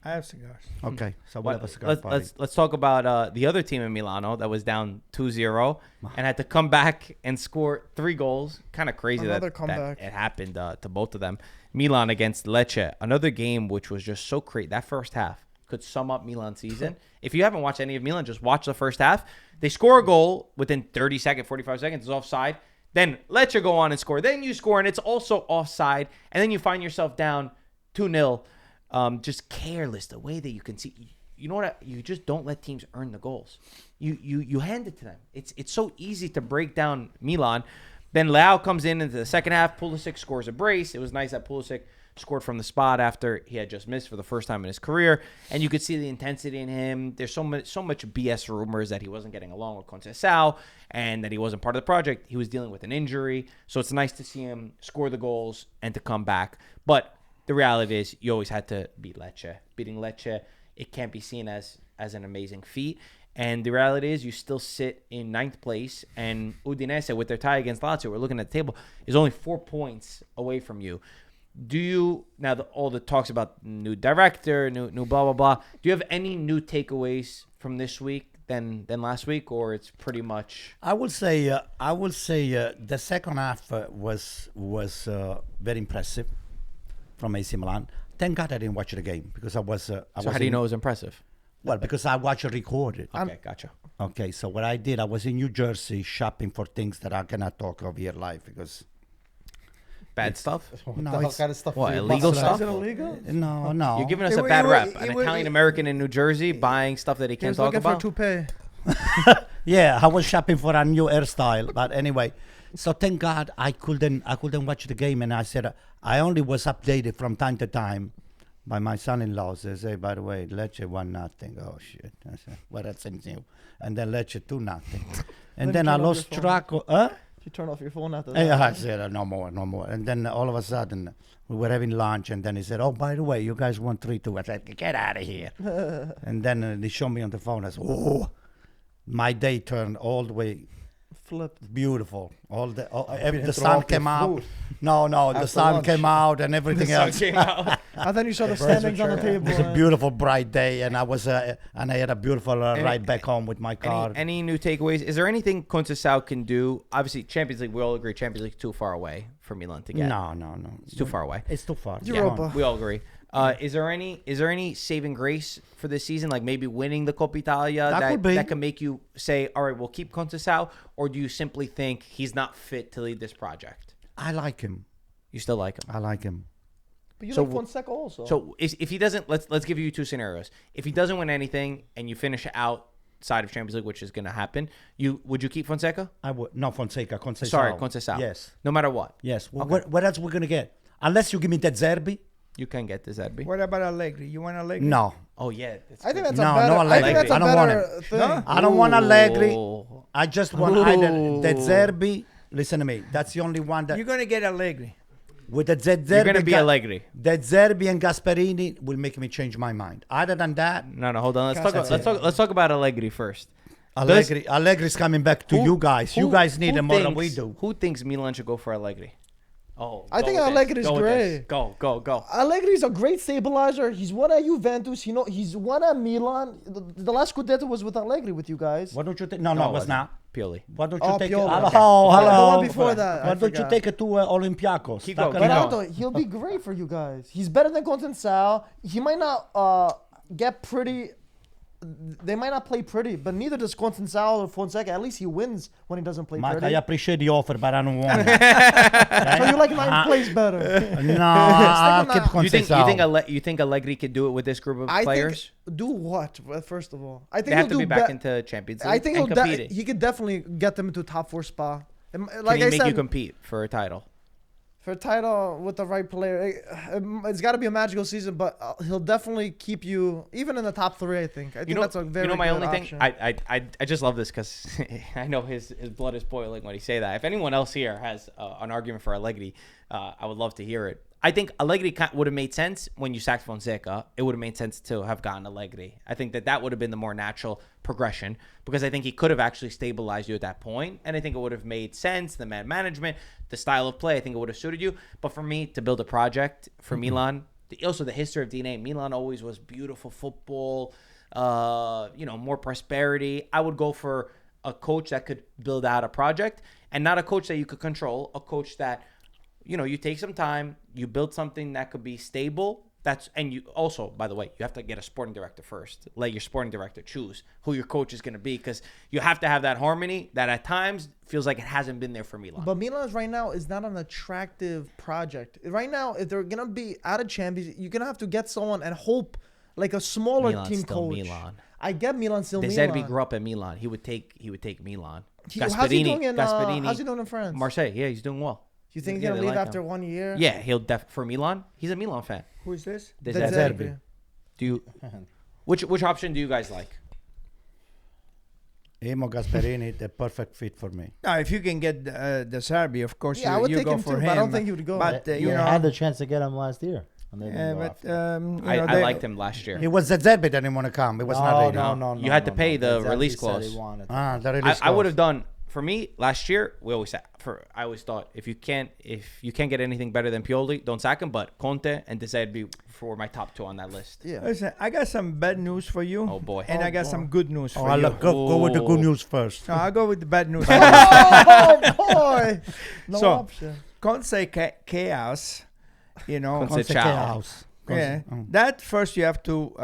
I have cigars. Okay, so we'll have a cigar let's, party. let's talk about the other team in Milano that was down 2-0 and had to come back and score 3 goals. Kind of crazy Another that comeback. it happened to both of them. Milan against Lecce, another game which was just so crazy. That first half could sum up Milan's season. If you haven't watched any of Milan, just watch the first half. They score a goal within 30 seconds, 45 seconds. It's offside. Then Lecce go on and score. Then you score, and it's also offside. And then you find yourself down 2-0. Just careless, the way that you can see. You know what? You just don't let teams earn the goals. You hand it to them. It's so easy to break down Milan. Then Leao comes in into the second half. Pulisic scores a brace. It was nice that Pulisic scored from the spot after he had just missed for the first time in his career. And you could see the intensity in him. There's so much BS rumors that he wasn't getting along with Conceicao and that he wasn't part of the project. He was dealing with an injury. So it's nice to see him score the goals and to come back. But the reality is you always had to beat Lecce. Beating Lecce, it can't be seen as an amazing feat. And the reality is you still sit in 9th place. And Udinese, with their tie against Lazio, we're looking at the table, is only 4 points away from you. Do you, now all the talks about new director, new blah, blah, blah. Do you have any new takeaways from this week than last week? Or it's pretty much... I will say the second half was very impressive from AC Milan. Thank God I didn't watch the game because I was. So how do you know it was impressive? Well, because I watched it recorded. Okay, gotcha. Okay, so what I did, I was in New Jersey shopping for things that I cannot talk of here live because. Bad stuff? No, What it's, kind of stuff? What, are you illegal busting stuff? out Is it for? illegal? no. You're giving us It a wa- bad it wa- rep. it An wa- Italian American in New Jersey buying stuff that he He can't was talk looking for a about? toupee. Yeah, I was shopping for a new hairstyle, but anyway. So thank God I couldn't watch the game, and I said I only was updated from time to time by my son-in-law. Says, hey, by the way, Lecce 1-0. Oh shit! I said, well, that's new. And then Lecce 2-0. And then I turn off lost your phone. track of. Huh? You turn off your phone after Hey, that. I said, no more. And then all of a sudden, we were having lunch, and then he said, oh, by the way, you guys won 3-2. I said, get out of here. And then they showed me on the phone. I said, oh, my day turned all the way Flipped. beautiful. All the didn't the throw sun up your came out. food No, the after sun lunch. came out and everything else. And then you saw the birds were standings on the chirping. table. It was a beautiful, bright day, and I was and I had a beautiful Any- ride back home with my car. Any new takeaways? Is there anything Conceicao can do? Obviously, Champions League, we all agree Champions League too far away for Milan to get. No. It's too far away. It's too far. Europa. We all agree. Is there any saving grace for this season? Like maybe winning the Coppa Italia That could be. that can make you say, all right, we'll keep Conceicao, or do you simply think he's not fit to lead this project? I like him. You still like him. I like him. But you So like Fonseca also. So if he doesn't, let's give you 2 scenarios. If he doesn't win anything and you finish outside of Champions League, which is going to happen, would you keep Fonseca? I would. No, Fonseca. Conceicao. Sorry, Conceicao. Yes. No matter what, Yes. Okay. What else we're gonna get? Unless you give me that Zerbi. you can get the Zerbi. What about Allegri? You want Allegri? No. Oh yeah, I think that's No, a better. no I Allegri. think that's a I don't want better him. thing. No? I don't want Allegri. Ooh. I just want either that Zerbi. Listen to me. That's the only one that You're gonna get Allegri. with the Zerbi. You're gonna be Allegri. That Zerbi and Gasperini will make me change my mind. Other than that, No, hold on. That's Let's talk about Allegri first. Allegri's coming back to you guys. You guys need him more than we do. Who thinks Milan should go for Allegri? Oh, I go think with this. Allegri's Go with this. great. Go. Allegri's a great stabilizer. He's won at Juventus. He's won at Milan. The last Scudetto was with Allegri with you guys. Why don't you take? No, it it was wasn't. not. Pioli. Why don't you Oh, take Pioli. it? Okay. Hello, The hello. one before that, I Why don't you forgot. take it to Olympiacos? Keep Stuck going, in keep there. going. Ronaldo, he'll be great for you guys. He's better than Conceicao. He might not get pretty. They might not play pretty, but neither does Conceicao or Fonseca. At least he wins when he doesn't play Mike, I pretty. appreciate the offer, but I don't want it. So you like ninth place better? No, I'll with keep that. You think Allegri could do it with this group of players? think do what? First of all, I think They have he'll to be do back be- into Champions League I think and competing. he could definitely get them into top 4 spot. And Can like he I make said, you compete for a title? for a title with the right player, it's got to be a magical season. But he'll definitely keep you even in the top 3. I think. I think that's a very my good only option. thing. I just love this because I know his blood is boiling when he say that. If anyone else here has an argument for Allegri, I would love to hear it. I think Allegri would have made sense when you sacked Fonseca. It would have made sense to have gotten Allegri. I think that would have been the more natural progression because I think he could have actually stabilized you at that point, and I think it would have made sense. The man management, the style of play, I think it would have suited you. But for me, to build a project for Milan, also the history of DNA, Milan always was beautiful football, more prosperity. I would go for a coach that could build out a project and not a coach that you could control, a coach that, you take some time, you build something that could be stable. And you also, by the way, you have to get a sporting director first. Let your sporting director choose who your coach is going to be because you have to have that harmony that at times feels like it hasn't been there for Milan. But Milan right now is not an attractive project. Right now, if they're going to be out of Champions, you're going to have to get someone and hope like a smaller Milan's team still coach. Milan. I get Milan still De Milan. Zerbi grew up in Milan. He would take Milan. How's he doing Gasperini. how's he doing in France? Marseille. Yeah, he's doing well. You think Yeah, he's going to they leave like after him. 1 year? Yeah, he'll for Milan. He's a Milan fan. Who is this? De De Zerbi. Zerbi. Do you? Which option do you guys like? Emo Gasperini, the perfect fit for me. No, if you can get the Serbi, of course, Yeah, I would you take go him for too, him. but I don't think he would go. But You had the chance to get him last year. And they didn't go after. I liked him last year. It was the Zerbi that didn't want to come. It was not really. No. You had to pay the Exactly release said clause. he wanted. The release I would clause. have done for me last year. I always thought if you can't get anything better than Pioli, don't sack him. But Conte and De Zerbi were my top two on that list. Yeah. Listen, I got some bad news for you. Oh boy. And I got some good news for I'll you. go with the good news first. No, I'll go with the bad news. Oh, boy. No So, option. Conceicao, Conceicao. House. yeah, that first you have to,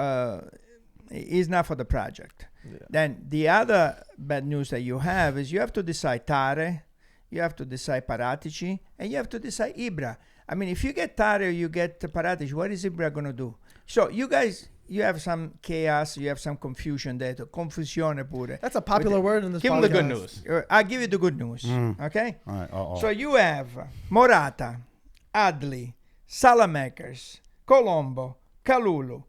is not for the project. Yeah. Then the other bad news that you have is you have to decide Tare, you have to decide Paratici, and you have to decide Ibra. I mean, if you get Tare or you get Paratici, what is Ibra going to do? So you guys, you have some chaos, you have some confusion there, confusione pure. That's a popular word in this Give him podcast. the good news. I'll give you the good news, okay? All right. So you have Morata, Adli, Salamakers, Colombo, Kalulu,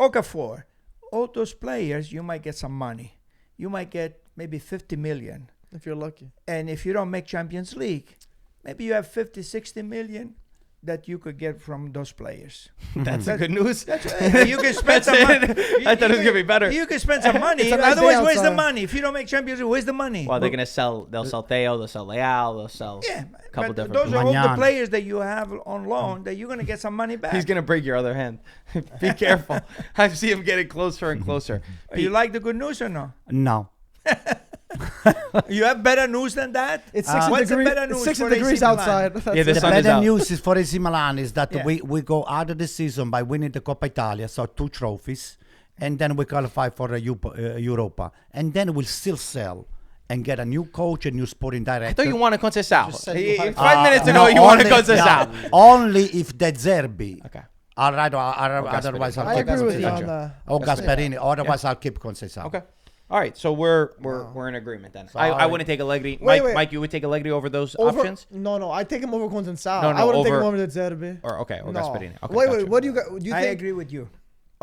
Okafor. All those players, you might get some money. You might get maybe 50 million. If you're lucky. And if you don't make Champions League, maybe you have 50, 60 million that you could get from those players. That's the good news. You can spend some money. I thought it was gonna be better. You can spend some money. It's a nice day Otherwise, where's the outside. money? If you don't make Champions League, where's the money? Well, they're gonna sell. They'll sell Theo. They'll sell Leal. They'll sell. Yeah, a couple but different. those are all the Magnan. players that you have on loan that you're going to get some money back. He's gonna break your other hand. Be careful. I see him getting closer and closer. You like the good news or no? No. You have better news than that? It's 60 What's the degrees, better news it's 60 for AC degrees Milan? outside. That's Yeah, the it. The sun is better out. news is for AC Milan is that Yeah. we go out of the season by winning the Coppa Italia, so 2 trophies, and then we qualify for the Europa, and then we'll still sell and get a new coach, a new sporting director. I thought you wanted Conceicao. said you wanted- 5 minutes ago, No, you wanted only- Conceicao. no, only if De Zerbi. Okay. All right, otherwise I'll I keep agree with you Conceicao. on that. Or Gasperini, otherwise I'll keep Conceicao. Okay. All right. So we're in agreement then. I Sorry. wouldn't take Allegri. Wait. Mike, you would take Allegri over those Over, options, No, I take him over Conceicao. No, I wouldn't take him over- over the Zerbi. or No. Gasperini. Okay. Wait, gotcha. what do you I think? agree with you.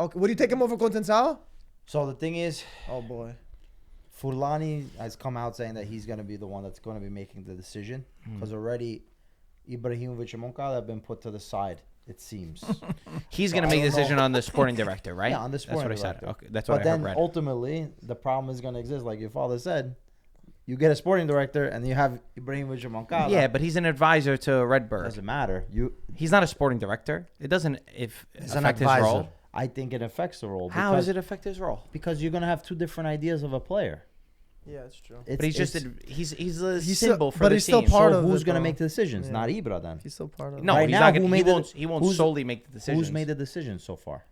Okay, would you take him over Conceicao? So the thing is, Oh boy. Furlani has come out saying that he's going to be the one that's going to be making the decision because already Ibrahimovic and Moncada have been put to the side, it seems. He's going to I make a don't decision know. on the sporting director, right? Yeah, on the sporting That's what director. I said. Okay, that's But what I then read. ultimately, the problem is going to exist. Like your father said, you get a sporting director and you have Ibrahimovic and Moncada. Yeah, but he's an advisor to Redbird. doesn't matter. He's not a sporting director. It doesn't He's an affect his advisor. role. I think it affects the role. How does it affect his role? Because you're going to have two different ideas of a player. Yeah, it's true. But he's just It's- he's a He's symbol still- for but the he's still team. part so of who's it, going to though. make the decisions? Yeah. Not Ibra then. He's still part of it. No, Right he's now, not who gonna, made the- he won't who's- solely make the decisions. Who's made the decisions so far?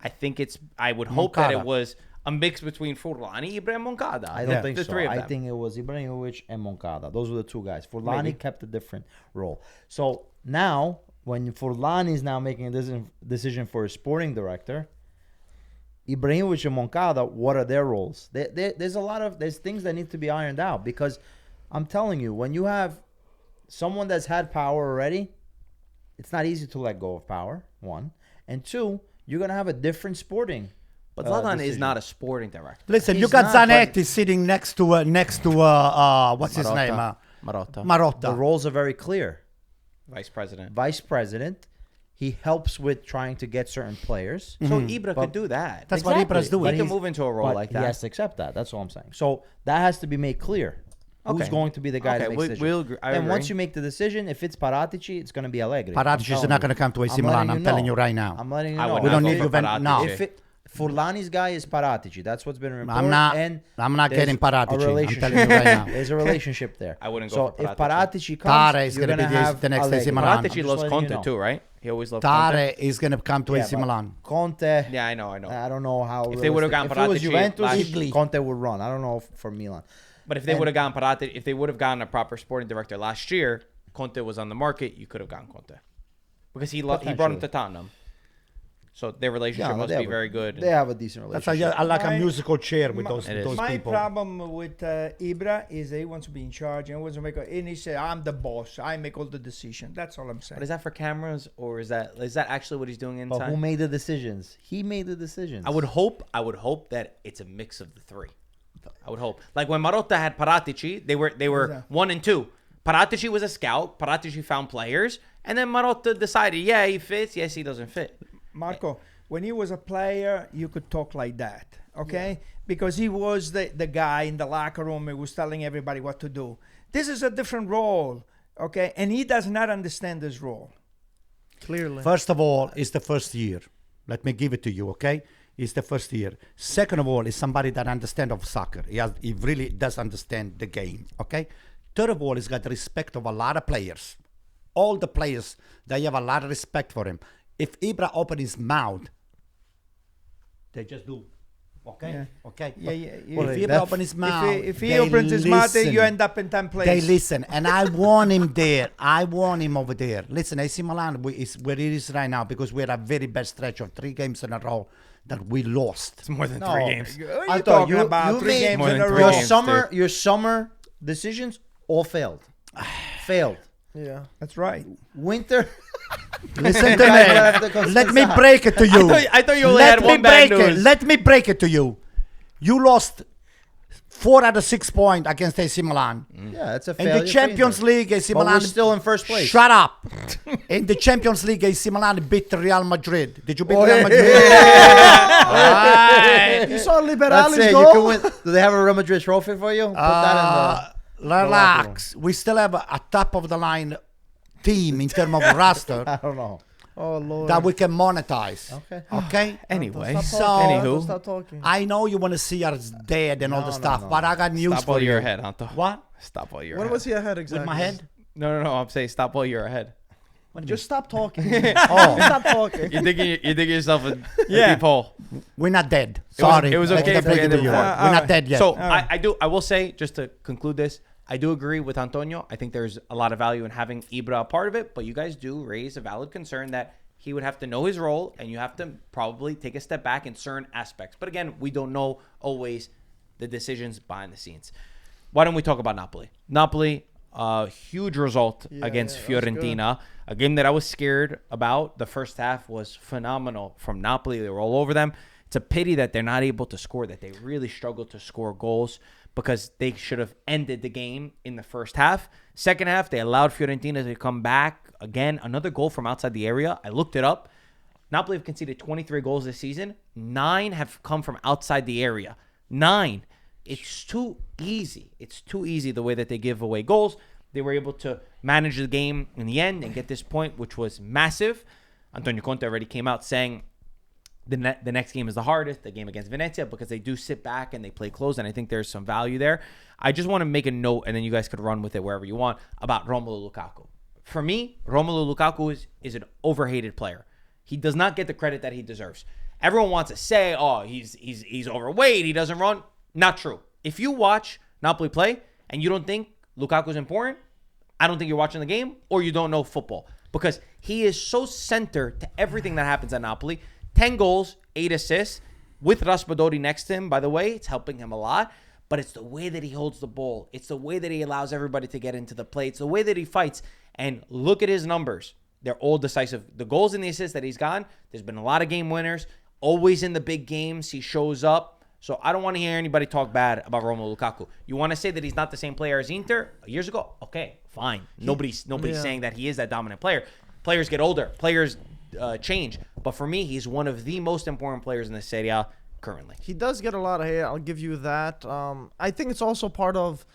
I think I would hope that Moncada. it was a mix between Furlani, Ibra, and Moncada. I don't think the so. three of I them. think it was Ibrahimovic and Moncada. Those were the two guys. Furlani Maybe. kept a different role. So now, when Furlani is now making a decision for a sporting director, Ibrahimovic and Moncada, what are their roles? There's things that need to be ironed out because I'm telling you, when you have someone that's had power already, it's not easy to let go of power, one. And two, you're going to have a different sporting. But Zlatan is decision. not a sporting director. Listen, you He's got not, Zanetti sitting next to what's his name? Marotta, Marotta. The roles are very clear. vice president. Vice president, He helps with trying to get certain players. So Ibra could do that. That's what Ibra's doing. He can move into a role But like he that. has to accept that. That's all I'm saying. So that has to be made clear. Who's Okay. going to be the guy Okay, that makes the decision? we'll agree. I And agree. once you make the decision, if it's Paratici, it's going to be Allegri. Paratici is I'm not telling going to come to AC I'm Milan. letting I'm you telling know. you right now. I'm letting you I know. would We don't not need vote for Juventus. No. Paratici. If Furlani's guy is Paratici, that's what's been reported. I'm not. And I'm not there's getting Paratici. a I'm relationship. telling you right now. There's a relationship there. I wouldn't go so for if Paratici. Paratici comes, Tare is you're gonna be gonna the- have the next AC Allegri. Milan. Paratici I'm just loves letting you Conte know. too, right? He always loved Conte. Tare is going to come to Yeah, AC but Milan. Conte. Yeah, I know. I don't know how. If they would've realistic- gone if it was Paratici Juventus, last- Conte would run. I don't know for Milan. But if they would have gone Paratici, if they would have gotten a proper sporting director last year, Conte was on the market. You could have gone Conte because he brought him Potentially. to Tottenham. So their relationship must be very good. They have a decent That's relationship. I like a My- musical chair with my- those It is. those My people. problem with Ibra is that he wants to be in charge and he wants to make. And he said, "I'm the boss. I make all the decisions." That's all I'm saying. But is that for cameras or is that actually what he's doing But inside? who made the decisions? He made the decisions. I would hope that it's a mix of the three. I would hope. Like when Marotta had Paratici, they were Yeah. 1 and 2. Paratici was a scout. Paratici found players, and then Marotta decided, yeah, he fits. Yes, he doesn't fit. Marco, when he was a player, you could talk like that, okay? Because he was the guy in the locker room who was telling everybody what to do. This is a different role, okay? And he does not understand this role. Clearly. First of all, it's the first year. Let me give it to you, okay? It's the first year. Second of all, is somebody that understands of soccer. He really does understand the game, okay? Third of all, he's got the respect of a lot of players. All the players, they have a lot of respect for him. If Ibra open his mouth, they just do, okay? Yeah. Okay? Yeah, yeah. Well, if Well, Ibra open his mouth, If he they opens his mouth, listen. you end up in 10th place. They listen, and I want him there. I want him over there. Listen, AC Milan is where it is right now because we're a very bad stretch of 3 games in a row that we lost. It's more than No. 3 games. What are I you thought talking you- about? you 3 made games more in than a 3 row. games. Your summer decisions all failed. Failed. Yeah. That's right. Winter. Listen to Guys have to me. Let me Conceicao. break it to you. I thought you only Let had me one bad break it. news. Let me break it to you. You lost 4 out of 6 points against AC Milan. Yeah, it's a In failure. the for Champions Inter. League, AC But Milan we're still in first place. Shut up. In the Champions League, AC Milan beat Real Madrid. Did you beat Oh, Real yeah. Madrid? Alright. You saw That's Liberali's it. You goal? can win. Do they have a Real Madrid trophy for you? Put that Relax. We still have a top of the line team in terms of roster in the. I don't know. Oh, Lord. that we can monetize. Okay. Okay? Anyway, Stop So- talking. Anywho. Stop talking. I know you want to see us dead and all the No, stuff, no. but I got news stop for while you. you're ahead, Anto. What? Stop while you're When ahead. was he ahead exactly? With my head? No. I'm saying stop while you're ahead. What do you Just stop talking. Oh, Stop talking. You're digging yourself a Yeah. deep hole. we're not dead. It was- Sorry. it was I okay gotta if we break it to ended you. before. We're Alright. not dead yet. So I will say, just to conclude this, I do agree with Antonio. I think there's a lot of value in having Ibra a part of it, but you guys do raise a valid concern that he would have to know his role and you have to probably take a step back in certain aspects. But again, we don't know always the decisions behind the scenes. Why don't we talk about Napoli? Napoli, huge result against yeah, that was Fiorentina. A game that I was scared about. The first half was phenomenal from Napoli. They were all over them. It's a pity that they're not able to score, that they really struggled to score goals because they should have ended the game in the first half. Second half, they allowed Fiorentina to come back. Again, another goal from outside the area. I looked it up. Napoli have conceded 23 goals this season. 9 have come from outside the area. 9. It's too easy. It's too easy the way that they give away goals. They were able to manage the game in the end and get this point, which was massive. Antonio Conte already came out saying the next game is the hardest, the game against Venezia, because they do sit back and they play close, and I think there's some value there. I just want to make a note, and then you guys could run with it wherever you want, about Romelu Lukaku. For me, Romelu Lukaku is an overhated player. He does not get the credit that he deserves. Everyone wants to say, oh, he's overweight, he doesn't run. Not true. If you watch Napoli play and you don't think Lukaku's important, I don't think you're watching the game or you don't know football, because he is so centered to everything that happens at Napoli. 10 goals, 8 assists, with Raspadori next to him, by the way. It's helping him a lot. But it's the way that he holds the ball. It's the way that he allows everybody to get into the play. It's the way that he fights. And look at his numbers. They're all decisive. The goals and the assists that he's gotten, there's been a lot of game winners. Always in the big games, he shows up. So I don't want to hear anybody talk bad about Romelu Lukaku. You want to say that he's not the same player as Inter years ago? Okay, fine. Nobody's saying that he is that dominant player. Players get older. Players change. But for me, he's one of the most important players in the Serie A currently. He does get a lot of hate. I'll give you that. I think it's also part of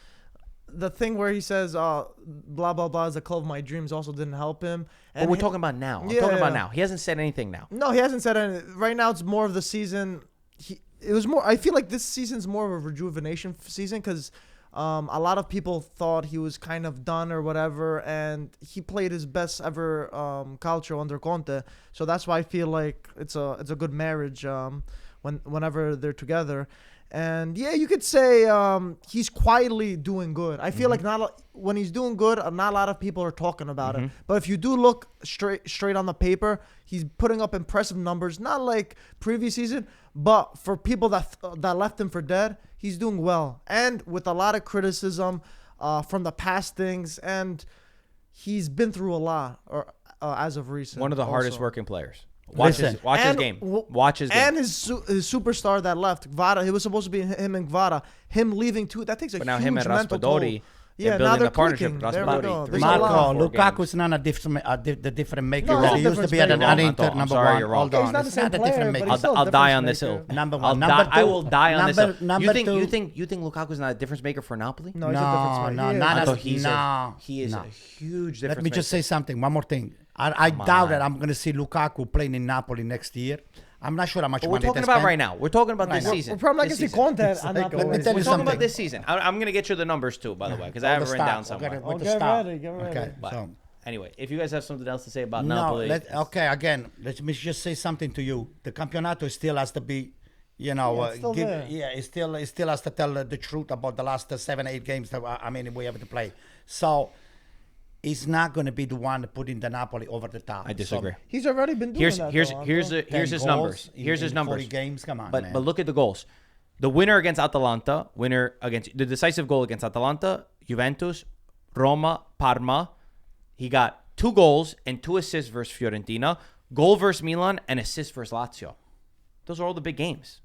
the thing where he says, blah, blah, blah is the club of my dreams also didn't help him. But we're talking about now. I'm Yeah, talking about yeah. now. He hasn't said anything now. No, he hasn't said anything. Right now, it's more of the season. It was more. I feel like this season's more of a rejuvenation season because a lot of people thought he was kind of done or whatever, and he played his best ever calcio under Conte. So that's why I feel like it's a good marriage whenever they're together. And yeah, you could say he's quietly doing good. I feel like when he's doing good, not a lot of people are talking about it. But if you do look straight on the paper, he's putting up impressive numbers. Not like previous season, but for people that left him for dead, he's doing well. And with a lot of criticism from the past things, and he's been through a lot as of recent. One of the also. hardest working players. Watch his game. Watch his game. And his superstar that left, Gvara, it was supposed to be him and Gvara. Him leaving too, that takes a But huge now him and mental toll. Raspadori, Yeah, building now they're a partnership. clicking. There we go. Raspadori, There's a lot. Marco, 4 Lukaku games. is not the different maker. No, that he's he a used to be difference at an maker. Inter I'm number sorry, one. you're wrong. Hold Okay, on, he's not the it's same not a player, different but maker. he's still a I'll die difference on this maker. hill. Number I'll one. Number die. I two. will die on this hill. Number You two. think Lukaku's not a difference maker for Napoli? No, he's a difference maker. No, He is. not I as- thought he is no. a huge difference Let me just maker. say something. One more thing. I doubt that I'm going to see Lukaku playing in Napoli next year. I'm not sure how much But we're money they talking about spend. right now. We're talking about this Right now. season. We're probably not This going to see season. Conte. I'm not Let me tell you We're talking something. about this season. I'm going to get you the numbers too, by the way, because I have it written down somewhere. With the get start. ready, get ready. Okay, But so. anyway, if you guys have something else to say about No, Napoli, okay, again, let me just say something to you. The Campionato still has to be, Yeah, it's still there. it still has to tell the truth about the last 7-8 games that we have to play. So he's not going to be the one putting the Napoli over the top. I disagree. He's already been doing here's that. here's though, here's Anto. here's his numbers. Here's his numbers. 40 games, come on, But man. but look at the goals. The winner against Atalanta, the decisive goal against Atalanta, Juventus, Roma, Parma. He got 2 goals and 2 assists versus Fiorentina, goal versus Milan, and assist versus Lazio. Those are all the big games.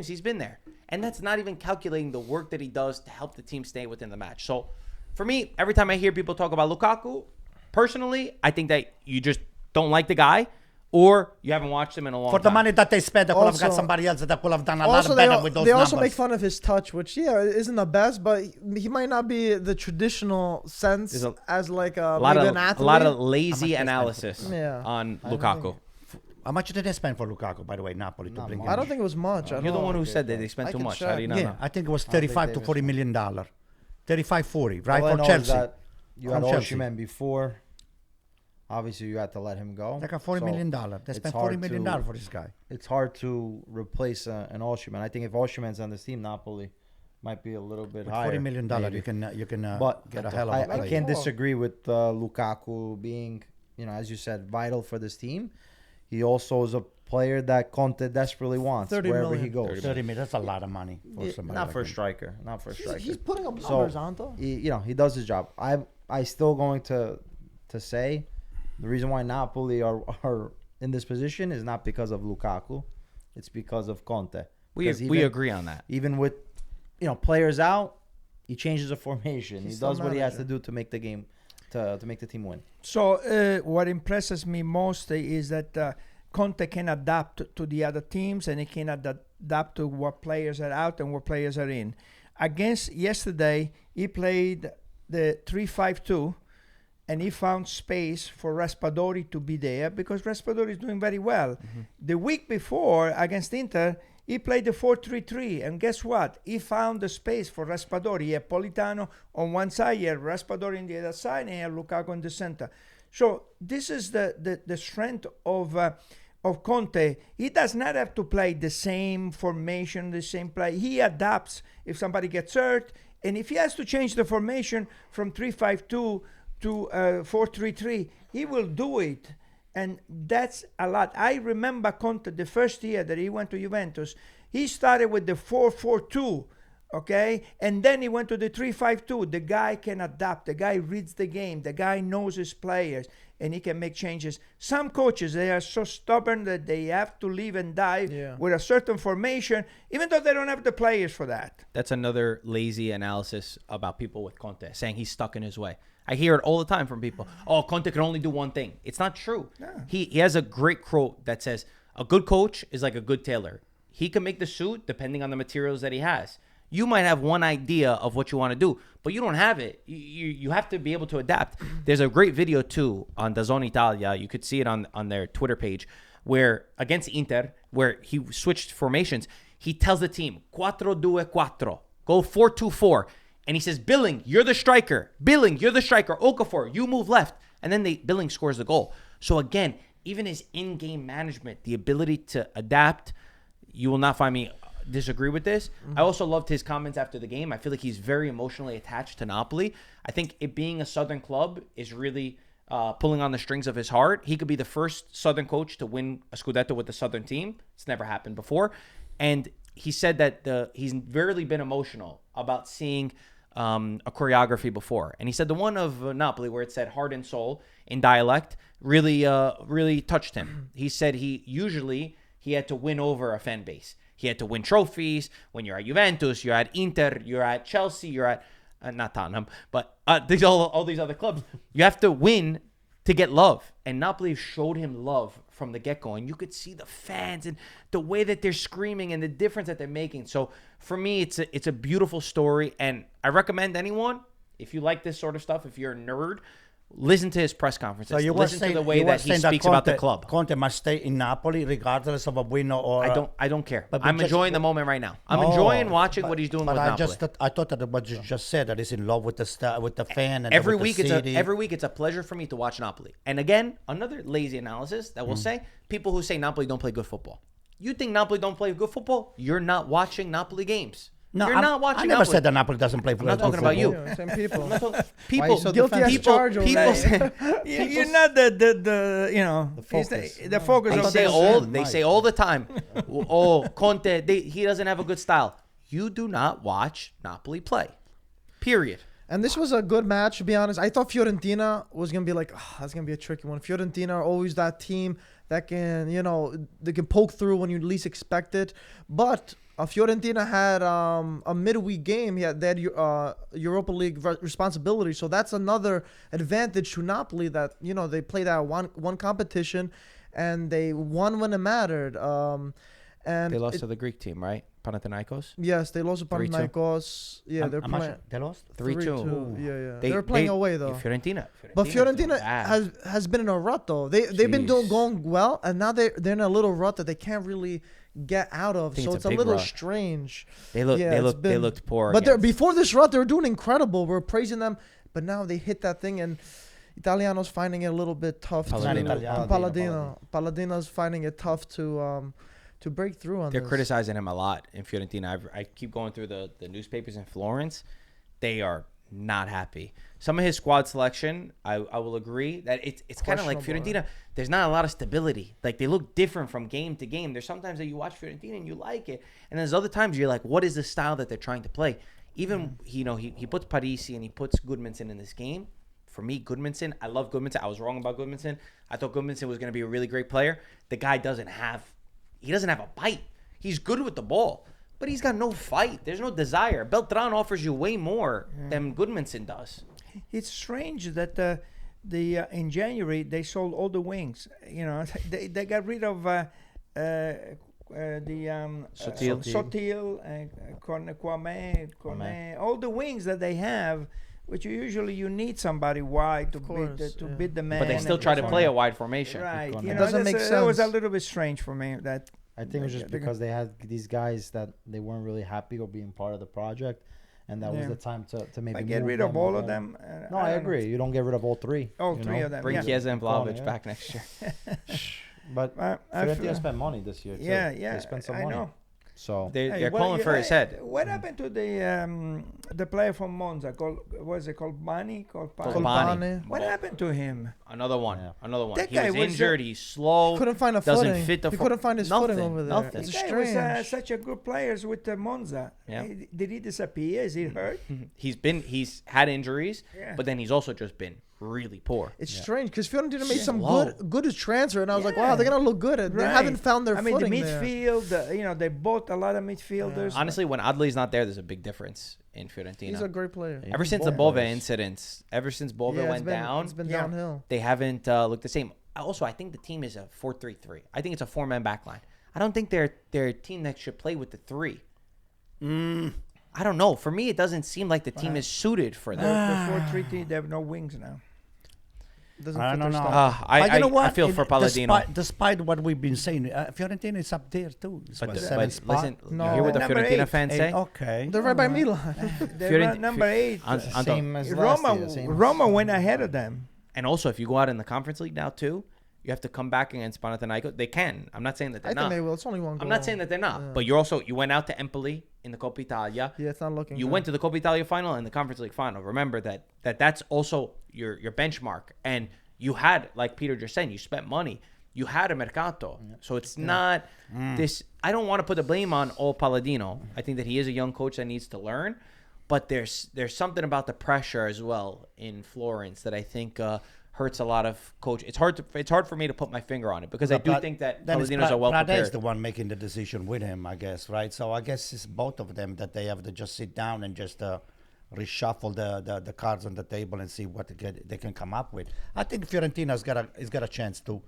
He's been there. And that's not even calculating the work that he does to help the team stay within the match. So for me, every time I hear people talk about Lukaku, personally, I think that you just don't like the guy, or you haven't watched him in a long time. For the money that they spent, they could have got Also- somebody else that could have done a lot Also, better with those they numbers. also make fun of his touch, which isn't the best, but he might not be the traditional sense There's as like a lot maybe of an athlete. a lot of lazy analysis Yeah. on Lukaku. How much did they spend for Lukaku, by the way, Napoli, to Not bring much. him? I don't think it was much. You're the one who said that they spent I too can much. check. How do you not Yeah, know? I think it was I don't think 35 to they 40 million dollar. 35, 40, right, All I for know is Chelsea. that you had From Chelsea. Osimhen before. Obviously, you had to let him go. They got $40 So million. They it's spent hard $40 million to- for this guy. It's hard to replace an Osimhen. I think if Osimhen's on this team, Napoli might be a little bit With higher. $40 million, maybe. you can But get a hell of a I player. can't disagree with Lukaku being, as you said, vital for this team. He also is a player that Conte desperately wants 30 wherever million. he goes. 30 million, that's a lot of money for Yeah, somebody Not like for a him. striker. Not for a striker. He's putting up So, numbers, Anto. he does his job. I still going to say the reason why Napoli are in this position is not because of Lukaku. It's because of Conte. We Because we even- agree on that. Even with players out, he changes the formation. He's He still does what he has to manager. do to make the game to make the team win. So what impresses me most is that Conte can adapt to the other teams, and he can adapt to what players are out and what players are in. Against yesterday, he played the 3-5-2, and he found space for Raspadori to be there because Raspadori is doing very well. The week before against Inter, he played the 4-3-3, and guess what? He found the space for Raspadori. He had Politano on one side, he had Raspadori on the other side, and he had Lukaku in the center. So this is the strength of Conte. He does not have to play the same formation, the same play. He adapts if somebody gets hurt, and if he has to change the formation from 3-5-2 to 4-3-3, he will do it. And that's a lot. I remember Conte the first year that he went to Juventus, he started with the 4-4-2, okay? And then he went to the 3-5-2. The guy can adapt. The guy reads the game. The guy knows his players. and he can make changes. Some coaches, they are so stubborn that they have to live and die with a certain formation, even though they don't have the players for that. That's another lazy analysis about people with Conte, saying he's stuck in his way. I hear it all the time from people. Oh, Conte can only do one thing. It's not true. Yeah. He has a great quote that says, a good coach is like a good tailor. He can make the suit depending on the materials that he has. You might have one idea of what you want to do, but you don't have it. You have to be able to adapt. There's a great video, too, on DAZN Italia. You could see it on their Twitter page, where against Inter, where he switched formations, he tells the team, 4-2-4, go 4-2-4. And he says, Billing, you're the striker. Billing, you're the striker. Okafor, you move left. And then Billing scores the goal. So again, even his in-game management, the ability to adapt, you will not find me disagree with this. I also loved his comments after the game. I feel like he's very emotionally attached to Napoli. I think it being a Southern club is really pulling on the strings of his heart. He could be the first Southern coach to win a Scudetto with the Southern team. It's never happened before. And he said that he's rarely been emotional about seeing a choreography before. And he said the one of Napoli where it said heart and soul in dialect really touched him. He said he had to win over a fan base. He had to win trophies. When you're at Juventus, you're at Inter, you're at Chelsea, you're at not Tottenham, but all these other clubs. You have to win to get love. And Napoli showed him love from the get-go. And you could see the fans and the way that they're screaming and the difference that they're making. So for me, it's a beautiful story. And I recommend anyone, if you like this sort of stuff, if you're a nerd, listen to his press conferences. So you were listen saying, to the way that he speaks about the club. Conte must stay in Napoli regardless of a win or. I don't care. But I'm enjoying the moment right now. I'm enjoying watching what he's doing with Napoli. I thought that what you just said, that he's in love with the fan and every with week the city. every week it's a pleasure for me to watch Napoli. And again, another lazy analysis that will say people who say Napoli don't play good football. You think Napoli don't play good football? You're not watching Napoli games. No, You're not watching I never Napoli. said that Napoli doesn't play. I'm not talking about you. Yeah, same people. People, so Guilty as charged over people, there. You're not the focus. the focus They of say this. they say all the time, oh, Conte, he doesn't have a good style. You do not watch Napoli play. Period. And this was a good match, to be honest. I thought Fiorentina was going to be like, that's going to be a tricky one. Fiorentina are always that team that can, they can poke through when you least expect it. But Fiorentina had a midweek game. They had Europa League responsibility. So that's another advantage to Napoli that, they played that one competition and they won when it mattered. And They lost to the Greek team, right? Panathinaikos? Yes, they lost to 3-2. Panathinaikos. Yeah, they're playing. They lost. 3-2. Yeah. They're playing away though. Fiorentina. But Fiorentina has been in a rut though. They've been going well, and now they're in a little rut that they can't really get out of. So it's a little strange. They looked poor. But before this rut, they were doing incredible. We're praising them, but now they hit that thing, and Italiano's finding it a little bit tough. Palladino's finding it tough to break through on They're this. criticizing him a lot in Fiorentina. I keep going through the newspapers in Florence. They are not happy. Some of his squad selection, I will agree that it's kind of like Fiorentina. There's not a lot of stability. Like, they look different from game to game. There's sometimes that you watch Fiorentina and you like it, and there's other times you're like, what is the style that they're trying to play? Even he puts Parisi and he puts Goodmanson in this game. For me, Goodmanson, I love Goodmanson. I was wrong about Goodmanson. I thought Goodmanson was going to be a really great player. The guy doesn't have a bite. He's good with the ball, but he's got no fight. There's no desire. Beltran offers you way more than Goodmanson does. It's strange that in January they sold all the wings. They got rid of Sotil, Kwame, all the wings that they have, which you need somebody wide to beat the man. But they still try to play a wide formation. Right. It doesn't make sense. It was a little bit strange for me that. I think it was just because they had these guys that they weren't really happy or being part of the project, and that was the time to maybe get rid of all of them. No, I agree. You don't get rid of all three. All three of them. Bring Chiesa and Vlahovic back next year. But Fiorentina spent money this year too. Yeah. They spent some money. I know. So They're calling for his head. What happened to the the player from Monza called was it called Bani? Called Pani? Colpane. What happened to him? Another one. Yeah. Another one. That He guy was was, injured. He's slow. Couldn't find a doesn't footing. fit the He fo- couldn't find his footing nothing, over there. nothing. It's This guy was strange. such a good players with Monza. Yeah. Did he disappear? Is he hurt? He's had injuries, Yeah. but then he's also just been really poor. It's strange because Fiorentina made some Slow. good transfer, and I was like, Yeah. wow, they're gonna look good. They Right. haven't found their I mean, the footing there. midfield. They bought a lot of midfielders. Honestly, when Adley's not there, there's a big difference in Fiorentina. He's a great player. Yeah. Ever since the Ball Bove players. incidents, ever since Bove Yeah, went down, it's been Yeah. downhill. they haven't looked the same. Also, I think the team is a 4-3-3. I think it's a 4-man backline. I don't think they're a team that should play with the 3. I don't know. For me, it doesn't seem like the team is suited for The that. 4-3-3, they have no wings now. Doesn't I fit don't their know. style. I feel for Palladino. Despite what we've been saying, Fiorentina is up there too. It's But, what, but seventh spot? listen, No. you hear what the Number Fiorentina 8. fans say? Okay. They're right by Milan. They're Fiorent- number 8. Anto- Same as last Roma, year, same as- Roma went ahead of them. And also, if you go out in the Conference League now too, you have to come back against Panathinaikos. They can. I'm not saying that they're I think not. they will. It's only one goal. I'm not saying that they're not. Yeah. But you went out to Empoli in the Coppa Italia. Yeah, it's not looking. You good. went to the Coppa Italia final and the Conference League final. Remember that's also your benchmark. And you had, like Peter just said, you spent money. You had a mercato. So it's not this. I don't want to put the blame on all Palladino. I think that he is a young coach that needs to learn. But there's something about the pressure as well in Florence that I think hurts a lot of coach. It's hard for me to put my finger on it because I do think that Palladino's are well Prade's prepared. the one making the decision with him, I guess, right? So I guess it's both of them that they have to just sit down and just reshuffle the cards on the table and see what they can come up with. I think Fiorentina's got a chance to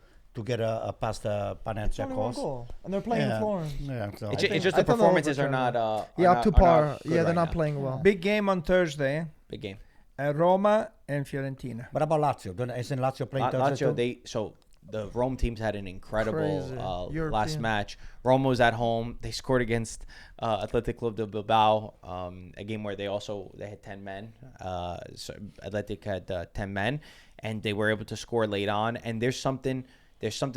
get past It's only one Panathinaikos. goal, and they're playing in Florence. Yeah, so It's think- just I the thought they performances are overturned not. Yeah, up to par. good Yeah, they're right not now. playing well. Big game on Thursday. Big game. Roma and Fiorentina. What about Lazio? Isn't Lazio playing Thursday Lazio, too? the Rome teams had an incredible Crazy. last European. match. Roma was at home. They scored against Athletic Club de Bilbao, a game where they had 10 men. So Athletic had 10 men, and they were able to score late on. And there's something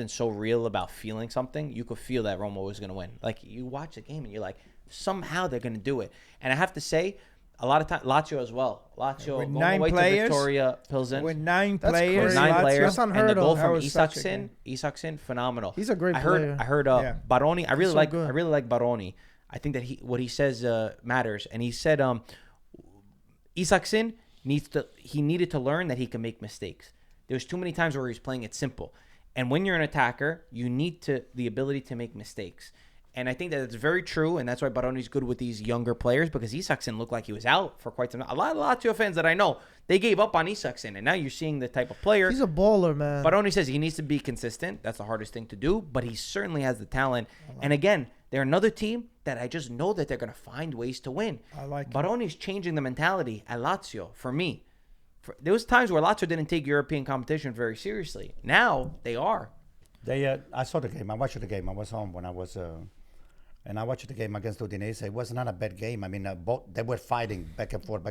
so real about feeling something. You could feel that Roma was going to win. Like you watch the game and you're like, somehow they're going to do it. And I have to say, a lot of time Lazio as well. Lazio With going 9 away players, to Victoria Pilsen. With 9 That's players. crazy. Nine Lazio- players, That's and unheard the goal of. That from was such a Isaksen, phenomenal. He's a great I heard player. Yeah. Baroni. I really so like good. Baroni. I think that what he says matters. And he said Isaksen needed to learn that he can make mistakes. There's too many times where he's playing it simple. And when you're an attacker, you need the ability to make mistakes. And I think that it's very true, and that's why Baroni's good with these younger players, because Isaksen looked like he was out for quite some time. A lot of Lazio fans that I know, they gave up on Isaksen, and now you're seeing the type of player. He's a baller, man. Baroni says he needs to be consistent. That's the hardest thing to do, but he certainly has the talent. And again, they're another team that I just know that they're going to find ways to win. I like it. Baroni's changing the mentality at Lazio, for me. There was times where Lazio didn't take European competition very seriously. Now, they are. I saw the game. I watched the game. I was home when I was, and I watched the game against Udinese. It was not a bad game. I mean, both they were fighting back and forth.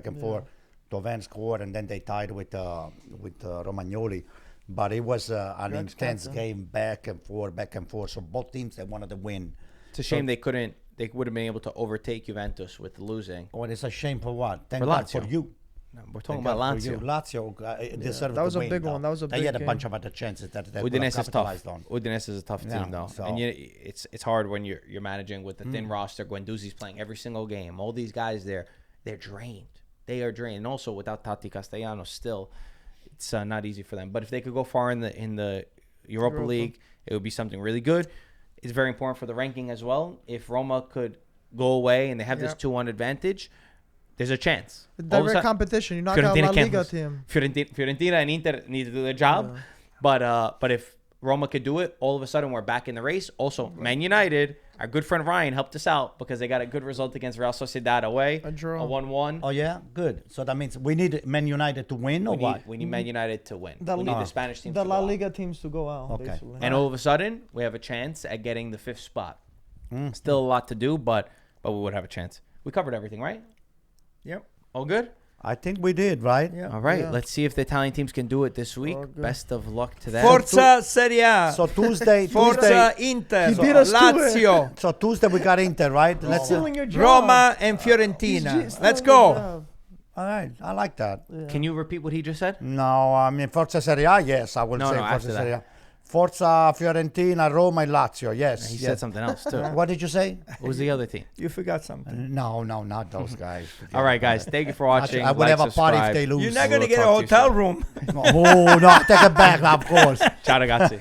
Tovan scored, and then they tied with Romagnoli. But it was an intense game, back and forth. So both teams, they wanted to win. It's a shame they couldn't. They would have been able to overtake Juventus with losing. Oh, it's a shame for what? Thank For God Lazio. for you. No, we're talking Thank about God for Lazio. you. Lazio deserved That was to a win, big though. one. That was a They big had a game. bunch of other chances that they could have Udinese is tough. capitalized on. Udinese is a tough Yeah, team, though, so- and it's hard when you're managing with the thin roster. Guendouzi's playing every single game. All these guys, they're drained. They are drained, and also without Tati Castellanos, still, it's not easy for them. But if they could go far in the Europa League, it would be something really good. It's very important for the ranking as well. If Roma could go away and they have this Yep. 2-1 advantage, there's a chance. All of a Direct sudden- competition. You knock out La can't Liga lose. team. Fiorentina and Inter need to do their job, but if Roma could do it, all of a sudden we're back in the race. Also, Man United, our good friend Ryan helped us out because they got a good result against Real Sociedad away, A draw. a 1-1. Oh yeah, good. So that means we need Man United to win, or what? We need Man United to win. The We need La- the Spanish teams The to La go out. Liga teams to go out. Okay. Basically. And all of a sudden, we have a chance at getting the 5th spot. Still a lot to do, but we would have a chance. We covered everything, right? Yep. All good? I think we did, right? Yeah. All right, Yeah. let's see if the Italian teams can do it this week. Oh, good. Best of luck to them. Forza Serie A. So Tuesday, Forza Inter. He beat us to it. Lazio. So Tuesday we got Inter, right? Let's. Stealing your job. Roma and He's Fiorentina. stealing Let's your go. job. All right, I like that. Can you repeat what he just said? No, I mean Forza Serie A, yes, I will No, say no, Forza after that. Serie A. Forza Fiorentina, Roma, and Lazio, yes. He yes. said something else too. What did you say? What was the other team? You forgot something. No, not those guys. All right, guys. Thank you for watching. I would Like, have a party if subscribe. they lose. You're not We'll going to get a talk to you hotel soon. room. Oh, no, take it back, of course. Ciao, ragazzi.